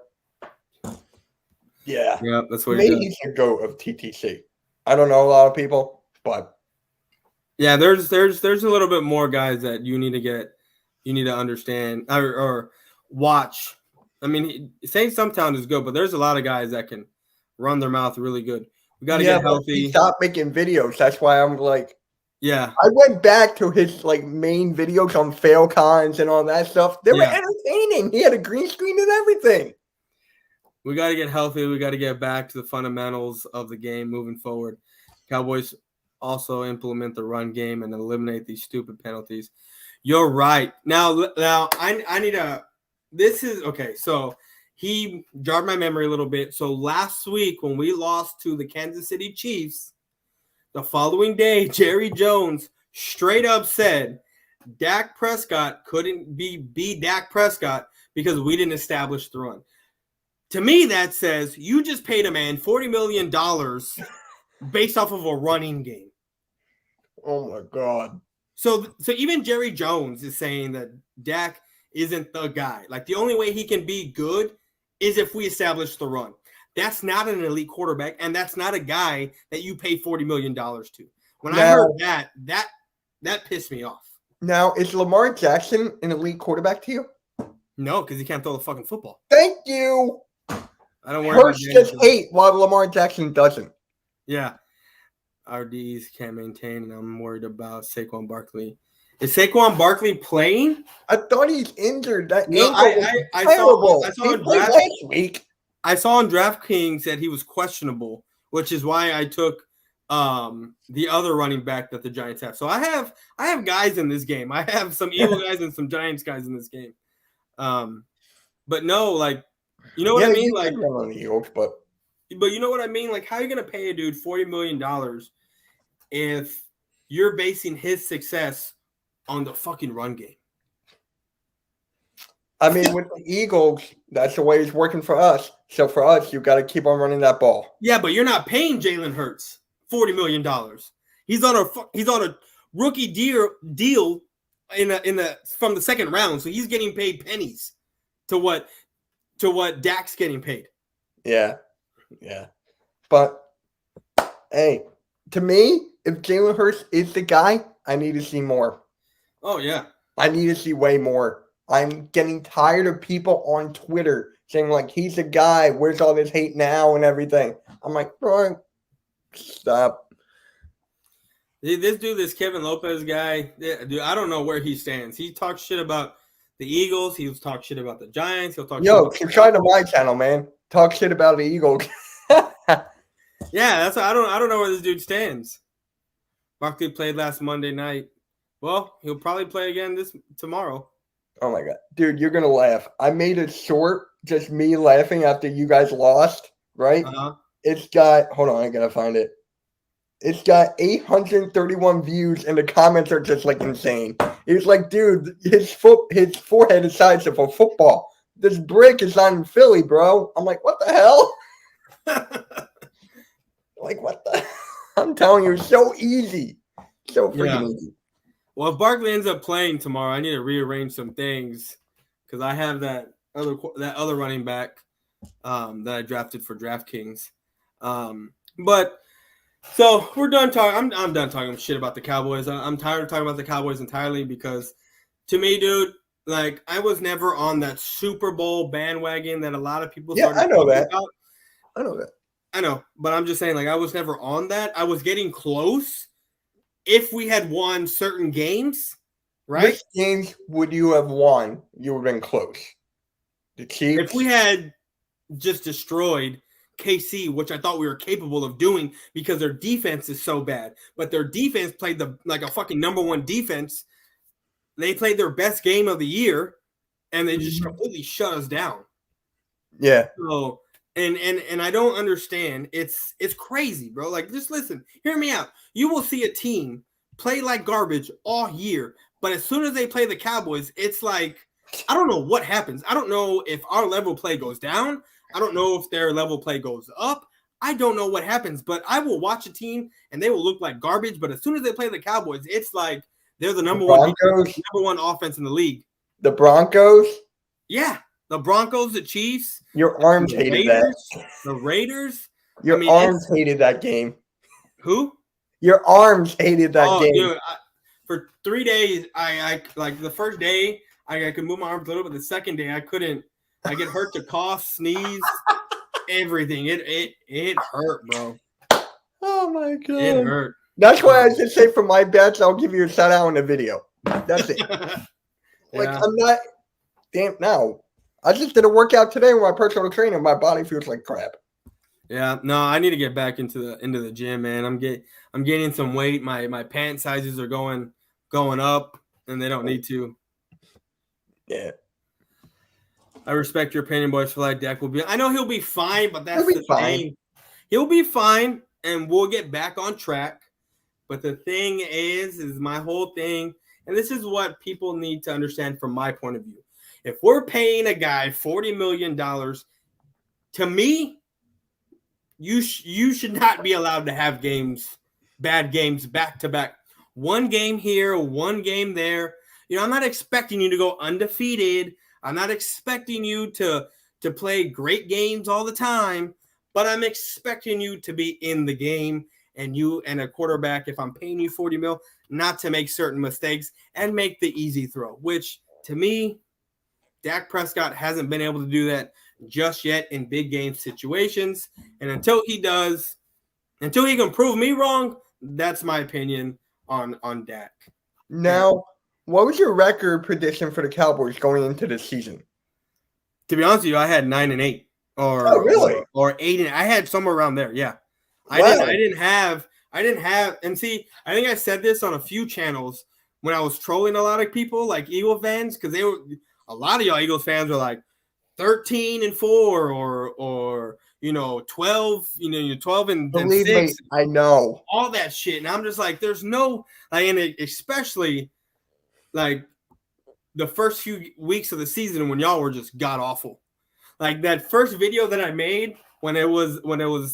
Yeah. Yeah, that's what maybe he should go of TTC. I don't know a lot of people, but yeah, there's a little bit more guys that you need to understand or watch. I mean, saying Stumptown is good, but there's a lot of guys that can run their mouth really good. We got to get healthy. He stopped making videos. That's why I'm like, yeah. I went back to his main videos on fail cons and all that stuff. They were entertaining. He had a green screen and everything. We got to get healthy. We got to get back to the fundamentals of the game moving forward. Cowboys also implement the run game and eliminate these stupid penalties. You're right. Now I need to – this is – okay, so he jarred my memory a little bit. So last week when we lost to the Kansas City Chiefs, the following day, Jerry Jones straight up said Dak Prescott couldn't be Dak Prescott because we didn't establish the run. To me, that says you just paid a man $40 million based off of a running game. Oh, my God. So even Jerry Jones is saying that Dak isn't the guy. Like, the only way he can be good is if we establish the run. That's not an elite quarterback, and that's not a guy that you pay $40 million to. When I heard that pissed me off. Now, is Lamar Jackson an elite quarterback to you? No, because he can't throw the fucking football. Thank you. I don't worry Hurts gets 8 while Lamar Jackson doesn't. Yeah. Our Ds can't maintain, and I'm worried about Saquon Barkley. Is Saquon Barkley playing? I thought he's injured. That no, I saw last week. I saw on DraftKings that he was questionable, which is why I took the other running back that the Giants have. So I have guys in this game. I have some Eagle guys and some Giants guys in this game. But no, like, you know what I mean? Like, on the Eagles, but But you know what I mean? Like, how are you going to pay a dude $40 million if you're basing his success on the fucking run game? I mean, with the Eagles, that's the way it's working for us. So for us, you got to keep on running that ball. Yeah, but you're not paying Jalen Hurts $40 million. He's on a rookie deal from the second round, so he's getting paid pennies to what Dak's getting paid. Yeah. But hey, to me, if Jalen Hurts is the guy, I need to see more. Oh yeah, I need to see way more. I'm getting tired of people on Twitter saying, like, he's the guy. Where's all this hate now and everything? I'm like, bro, stop. This Kevin Lopez guy, dude, I don't know where he stands. He talks shit about the Eagles. He'll talk shit about the Giants. He'll talk. Subscribe to my channel, man. Talk shit about the Eagles. Yeah, I don't know where this dude stands. Barkley played last Monday night. Well, he'll probably play again tomorrow. Oh my god, dude, you're gonna laugh. I made it short, just me laughing after you guys lost, right? It's got, hold on, I gotta find it. It's got 831 views, and the comments are just like insane. It's like, dude, his forehead is size of a football. This brick is not in Philly, bro. I'm like, what the hell? Like, what the? I'm telling you, it's so easy, so freaking easy. Well, if Barkley ends up playing tomorrow, I need to rearrange some things because I have that other running back that I drafted for DraftKings. But so we're done talking. I'm done talking shit about the Cowboys. I'm tired of talking about the Cowboys entirely because, to me, dude, like I was never on that Super Bowl bandwagon that a lot of people started I know that. About. I know that. I know, but I'm just saying, like I was never on that. I was getting close. If we had won certain games, right? Which games would you have won? You would have been close. The Chiefs. If we had just destroyed KC, which I thought we were capable of doing because their defense is so bad, but their defense played like a fucking number one defense. They played their best game of the year, and they just completely shut us down. Yeah. So, and I don't understand. It's crazy, bro. Like, just listen, hear me out. You will see a team play like garbage all year, but as soon as they play the Cowboys, it's like, I don't know what happens. I don't know if our level play goes down. I don't know if their level play goes up. I don't know what happens, but I will watch a team and they will look like garbage. But as soon as they play the Cowboys, it's like they're the number one offense in the league. The Broncos? Yeah. The Broncos, the Chiefs. Your arms hated that. The Raiders. Your arms hated that game. Who? Your arms hated that game. Dude, for 3 days, I like the first day, I could move my arms a little, but the second day I couldn't. I get hurt to cough, sneeze, everything. It hurt, bro. Oh my god. It hurt. That's why I should say for my bets, I'll give you a shout out in the video. That's it. Like I'm not damn now. I just did a workout today with my personal trainer. My body feels like crap. Yeah, no, I need to get back into the gym, man. I'm gaining some weight. My pant sizes are going up, and they don't need to. Yeah. I respect your opinion, boys. For like Dak will be. I know he'll be fine, but that's the fine. thing. He'll be fine, and we'll get back on track. But the thing is my whole thing, and this is what people need to understand from my point of view. If we're paying a guy $40 million, to me, you should not be allowed to have bad games back to back. One game here, one game there. I'm not expecting you to go undefeated. I'm not expecting you to play great games all the time, but I'm expecting you to be in the game and you and a quarterback, if I'm paying you $40 million, not to make certain mistakes and make the easy throw, which to me, Dak Prescott hasn't been able to do that just yet in big game situations. And until he can prove me wrong, that's my opinion on Dak. Now, what was your record prediction for the Cowboys going into this season? To be honest with you, I had 9-8 or 8. I had somewhere around there. Yeah. Wow. I didn't have, and see, I think I said this on a few channels when I was trolling a lot of people like Eagle fans, because a lot of y'all Eagles fans were like 13-4 or 12, 12 and Believe 6. me, I know. All that shit. And I'm just like, there's no, like, and especially like the first few weeks of the season when y'all were just god awful. Like that first video that I made when it was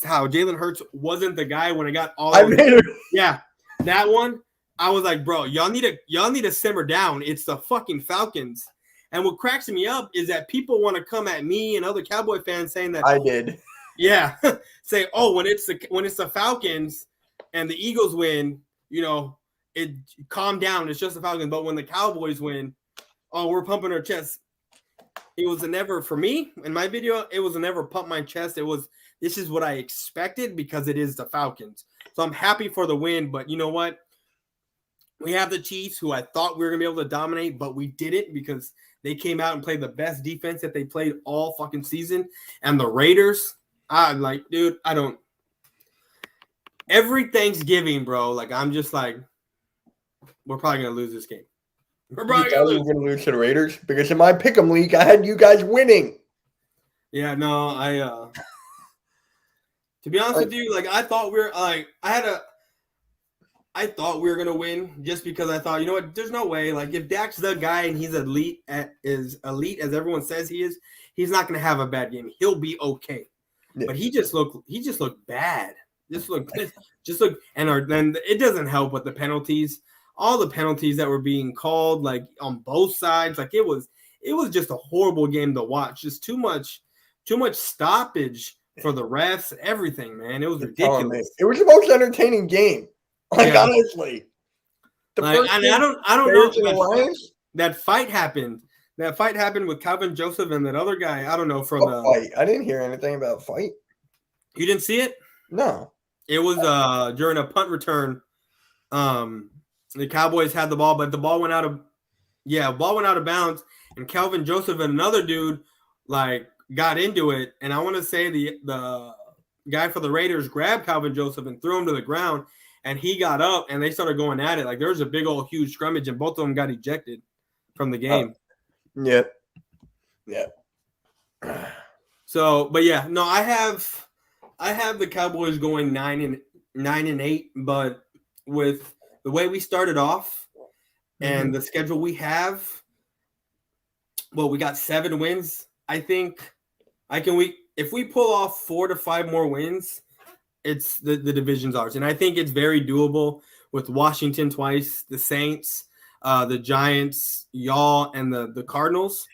how Jalen Hurts wasn't the guy when I got all. I made it. Yeah, that one. I was like, bro, y'all need to simmer down. It's the fucking Falcons. And what cracks me up is that people want to come at me and other Cowboy fans saying that I did. Yeah, say, oh, when it's the Falcons and the Eagles win, it calm down. It's just the Falcons. But when the Cowboys win, oh, we're pumping our chest. It was a never for me in my video. It was a never pump my chest. This is what I expected because it is the Falcons. So I'm happy for the win. But you know what? We have the Chiefs, who I thought we were gonna be able to dominate, but we didn't because they came out and played the best defense that they played all fucking season. And the Raiders. I'm like, dude, I don't. Every Thanksgiving, bro, like I'm just like, we're probably gonna lose this game. We're probably gonna lose to the Raiders because in my pick'em league, I had you guys winning. Yeah, no, to be honest with you, like I thought we were like I thought we were gonna win just because I thought, you know what, there's no way. Like if Dak's the guy and he's elite as everyone says he is, he's not gonna have a bad game. He'll be okay. Yeah. But he just looked bad. And then it doesn't help with the penalties. All the penalties that were being called, like on both sides, like it was just a horrible game to watch. Just too much stoppage for the refs, everything, man. It was ridiculous. It was the most entertaining game. Like honestly, I don't know. That fight happened. That fight happened with Calvin Joseph and that other guy. I don't know from the fight. I didn't hear anything about fight. You didn't see it? No. It was during a punt return. The Cowboys had the ball, but the ball went out of bounds, and Calvin Joseph and another dude like got into it. And I want to say the guy for the Raiders grabbed Calvin Joseph and threw him to the ground, and he got up and they started going at it. Like there was a big old huge scrimmage, and both of them got ejected from the game. Yep. So, but yeah, no, I have the Cowboys going 9-8, but with the way we started off and the schedule we have, well, we got 7 wins. I think if we pull off 4 to 5 more wins, it's the division's ours. And I think it's very doable with Washington twice, the Saints, the Giants, y'all, and the Cardinals.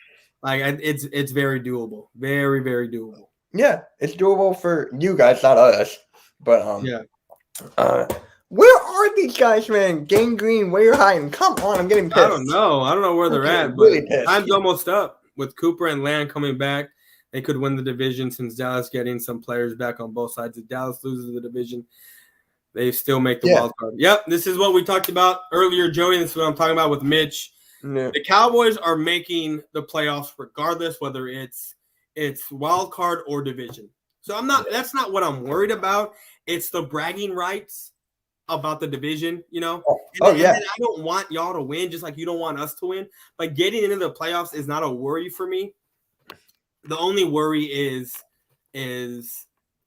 Like it's very doable. Very, very doable. Yeah, it's doable for you guys, not us. But where are these guys, man? Gang Green, where you're hiding? Come on, I'm getting pissed. I don't know where they're at, but really time's almost up. With Cooper and Land coming back, they could win the division since Dallas getting some players back on both sides. If Dallas loses the division, they still make the wild card. Yep, this is what we talked about earlier, Joey. This is what I'm talking about with Mitch. Yeah. The Cowboys are making the playoffs regardless whether it's wild card or division. So that's not what I'm worried about. It's the bragging rights about the division, And I don't want y'all to win just like you don't want us to win. But getting into the playoffs is not a worry for me. The only worry is there's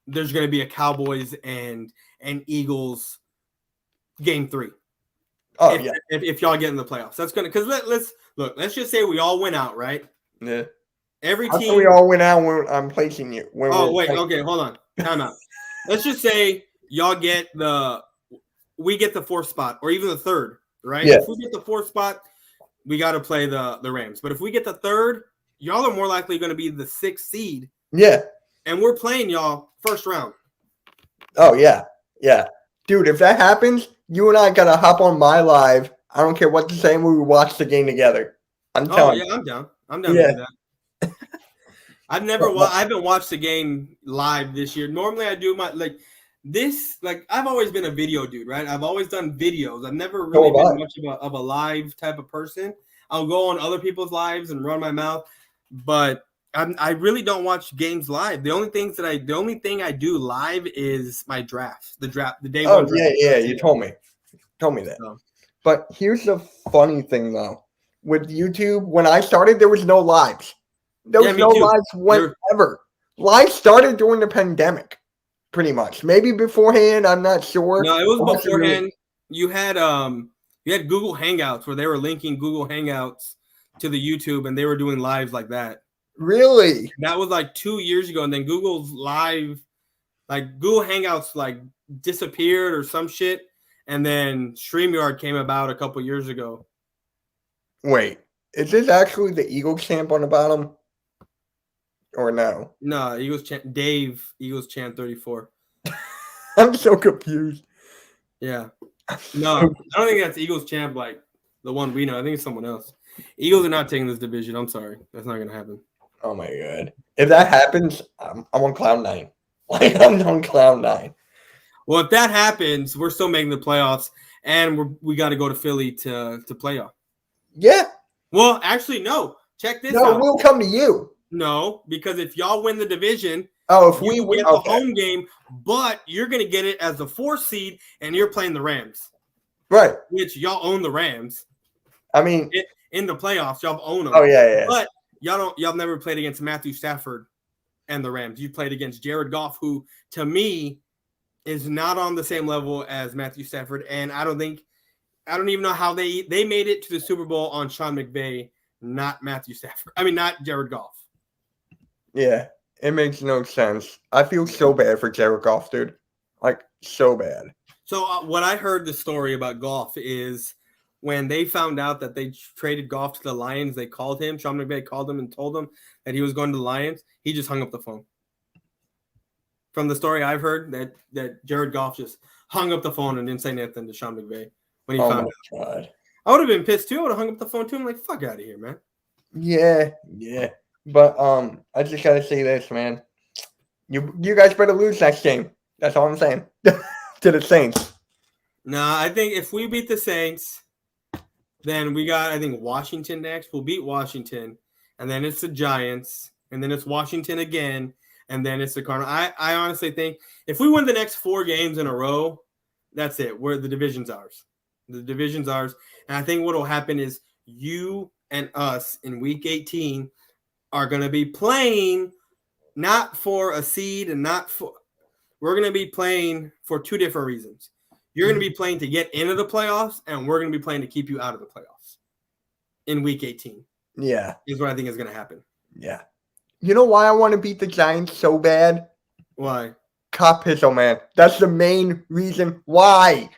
going to be a Cowboys and Eagles game 3. Oh, if y'all get in the playoffs, that's gonna let's just say we all win out, right? Yeah. Every team we all win out when I'm placing you. Okay, hold on. Time out. Let's just say y'all get we get the 4th spot or even the 3rd, right? Yeah. If we get the 4th spot, we got to play the Rams. But if we get the 3rd, y'all are more likely going to be the 6th seed. Yeah. And we're playing y'all first round. Oh yeah, dude. If that happens, you and I gotta hop on my live. I don't care what to say when we watch the game together. I'm telling you. I'm down. I'm down to do that. I haven't watched the game live this year. Normally I do I've always been a video dude, right? I've always done videos. I've never really been much of a live type of person. I'll go on other people's lives and run my mouth, but I really don't watch games live. The only thing I do live is my drafts. The day one. Oh yeah. You told me that. So. But here's the funny thing though, with YouTube, when I started, there was no lives. There was no lives whatever. Live started during the pandemic, pretty much. Maybe beforehand, I'm not sure. No, it was beforehand. You had Google Hangouts where they were linking Google Hangouts to the YouTube and they were doing lives like that. Really? That was like 2 years ago, and then Google's live, like Google Hangouts, like disappeared or some shit, and then StreamYard came about a couple years ago. Wait, is this actually the Eagles champ on the bottom? Or no? No, Eagles champ Dave, Eagles champ 34. I'm so confused. Yeah. No, I don't think that's Eagles champ like the one we know. I think it's someone else. Eagles are not taking this division. I'm sorry. That's not going to happen. Oh my god! If that happens, I'm on cloud 9. Like I'm on cloud 9. Well, if that happens, we're still making the playoffs, and we got to go to Philly to playoff. Yeah. Well, actually, no. Check this out. No, we'll come to you. No, because if y'all win the division, if we win get the home game, but you're going to get it as the 4th seed, and you're playing the Rams. Right. Which y'all own the Rams. I mean, in the playoffs, y'all own them. Oh yeah. But y'all never played against Matthew Stafford and the Rams. You played against Jared Goff, who to me is not on the same level as Matthew Stafford, and I don't even know how they made it to the Super Bowl on Sean McVay, not Matthew Stafford. I mean, not Jared Goff. Yeah, it makes no sense. I feel so bad for Jared Goff, dude. Like so bad. So what I heard the story about Goff is when they found out that they traded Goff to the Lions, they called him. Sean McVay called him and told him that he was going to the Lions. He just hung up the phone. From the story I've heard, that Jared Goff just hung up the phone and didn't say nothing to Sean McVay when he found out. God. I would have been pissed too. I would have hung up the phone too. I'm like, fuck out of here, man. Yeah. But I just gotta say this, man. You guys better lose next game. That's all I'm saying. To the Saints. Nah, I think if we beat the Saints, then we got, I think, Washington next. We'll beat Washington, and then it's the Giants, and then it's Washington again, and then it's the Cardinals. I honestly think if we win the next 4 games in a row, that's it. The division's ours. The division's ours. And I think what will happen is you and us in Week 18 are going to be playing not for a seed and not for – we're going to be playing for 2 different reasons. You're going to be playing to get into the playoffs, and we're going to be playing to keep you out of the playoffs in Week 18. Yeah. Is what I think is going to happen. Yeah. You know why I want to beat the Giants so bad? Why? Cop Pizzle, man. That's the main reason why.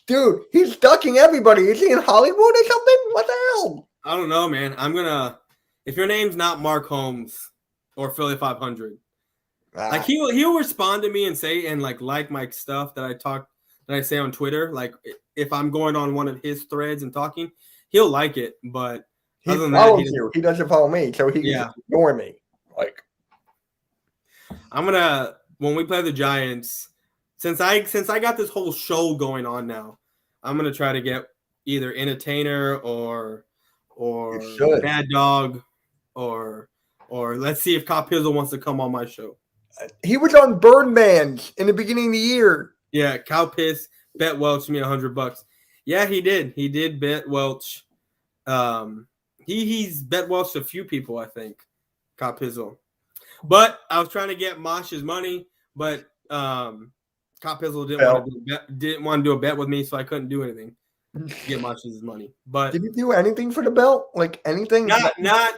Dude, he's ducking everybody. Is he in Hollywood or something? What the hell? I don't know, man. I'm going to – if your name's not Mark Holmes or Philly 500, like he'll respond to me and say and like my stuff that I say on Twitter. Like if I'm going on one of his threads and talking, he'll like it. But he follows you. He doesn't follow me, so he can ignore me. Like I'm gonna when we play the Giants, since I got this whole show going on now, I'm gonna try to get either Entertainer or Bad Dog or let's see if Cop Pizzle wants to come on my show. He was on Birdman's in the beginning of the year. Yeah, Cow Piss bet Welch me $100. Yeah, he did. He did bet Welch. He's bet Welch a few people, I think. Cow Pizzle. But I was trying to get Mosh's money, but Cow Pizzle didn't want to do a bet with me, so I couldn't do anything to get Mosh's money. But did you do anything for the belt? Like anything? Not.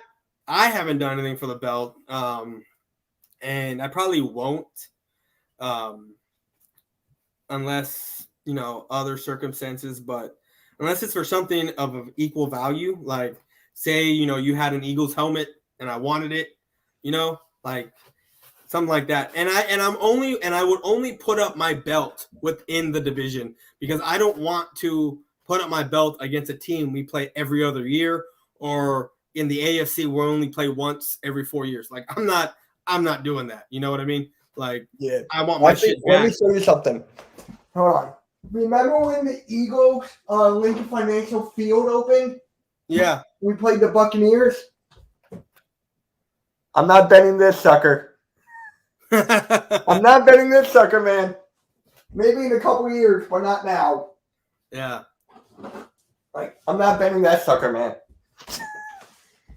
I haven't done anything for the belt. And I probably won't, unless, other circumstances, but unless it's for something of equal value, like say, you had an Eagles helmet and I wanted it, like something like that. And I would only put up my belt within the division because I don't want to put up my belt against a team we play every other year, or in the AFC, we only play once every 4 years. Like I'm not doing that. You know what I mean? Like, yeah, I want my shit back. Let me show you something. Hold on. Remember when the Eagles Lincoln Financial Field opened? Yeah. We played the Buccaneers? I'm not betting this sucker. I'm not betting this sucker, man. Maybe in a couple of years, but not now. Yeah. Like, I'm not betting that sucker, man.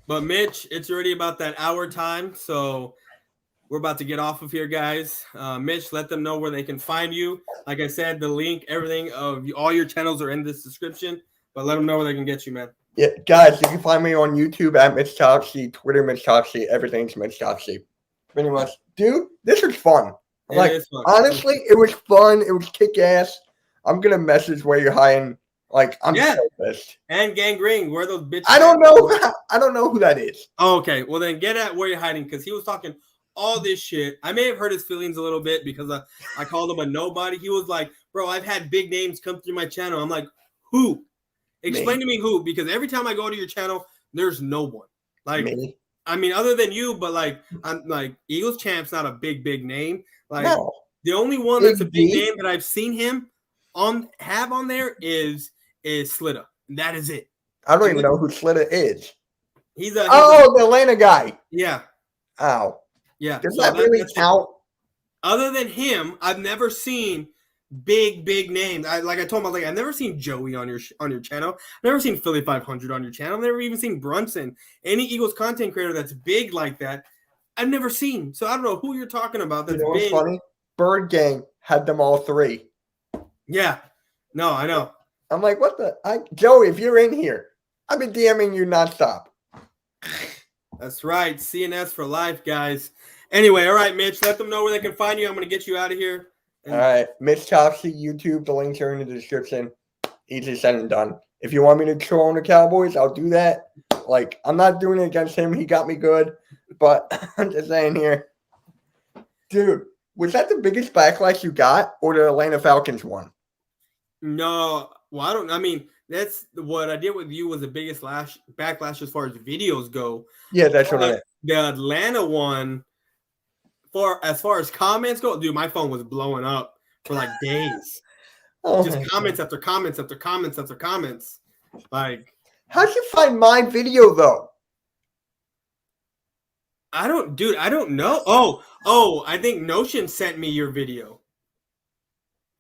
But Mitch, it's already about that hour time, so we're about to get off of here, guys. Mitch, let them know where they can find you. Like I said, the link, everything of all your channels are in this description. But let them know where they can get you, man. Yeah, guys, you can find me on YouTube at Mitch Topsy, Twitter Mitch Topsy, everything's Mitch Topsy. Pretty much, dude. This was fun. Like, honestly, it was fun. It was kick ass. I'm gonna message where you're hiding. Like, I'm so pissed. And Gangrene, where those bitches? I don't know. I don't know who that is. Oh, okay, well then get at where you're hiding because he was talking all this shit. I may have hurt his feelings a little bit because I called him a nobody. He was like, "Bro, I've had big names come through my channel." I'm like, "Who? Explain to me who?" Because every time I go to your channel, there's no one. Like, I mean, other than you, but like, I'm like Eagles Champ's not a big name. Like, the only one that's a big name that I've seen him have on there is Slitta. That is it. I don't even know who Slitta is. He's the Atlanta guy. Yeah. Oh. Yeah. Does that really count? Other than him, I've never seen big names. Like I told him, I've never seen Joey on your channel. I've never seen Philly 500 on your channel. I've never even seen Brunson. Any Eagles content creator that's big like that, I've never seen. So I don't know who you're talking about. That's what's funny? Bird Gang had them all three. Yeah. No, I know. I'm like, what the? Joey, if you're in here, I've been DMing you nonstop. That's right. CNS for life, guys. Anyway, all right, Mitch, let them know where they can find you. I'm going to get you out of here. All right. Mitch Topsy, YouTube. The links are in the description. Easy said and done. If you want me to troll on the Cowboys, I'll do that. Like, I'm not doing it against him. He got me good. But I'm just saying here. Dude, was that the biggest backlash you got or the Atlanta Falcons one? No. Well, I mean, that's what I did with you was the biggest backlash as far as videos go. Yeah, that's what I meant. The Atlanta one, as far as comments go, dude, my phone was blowing up for like days. Just comments after comments after comments after comments. Like, how'd you find my video though? I don't know. Oh, I think Notion sent me your video.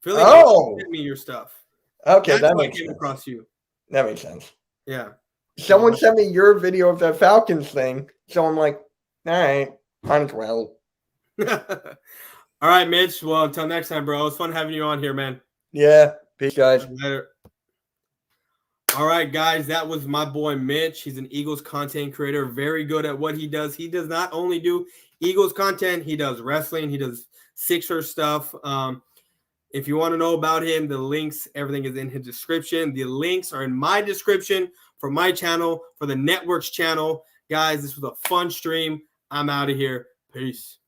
Philly Notion sent me your stuff. Okay, that makes sense. Across you. That makes sense. Yeah. Someone sent me your video of that Falcons thing, so I'm like, all right, might as well. All right, Mitch. Well, until next time, bro. It was fun having you on here, man. Yeah. Peace, guys. Later. All right, guys. That was my boy Mitch. He's an Eagles content creator, very good at what he does. He does not only do Eagles content, he does wrestling, he does Sixers stuff. If you want to know about him, the links, everything is in his description. The links are in my description for my channel, for the network's channel. Guys, this was a fun stream. I'm out of here. Peace.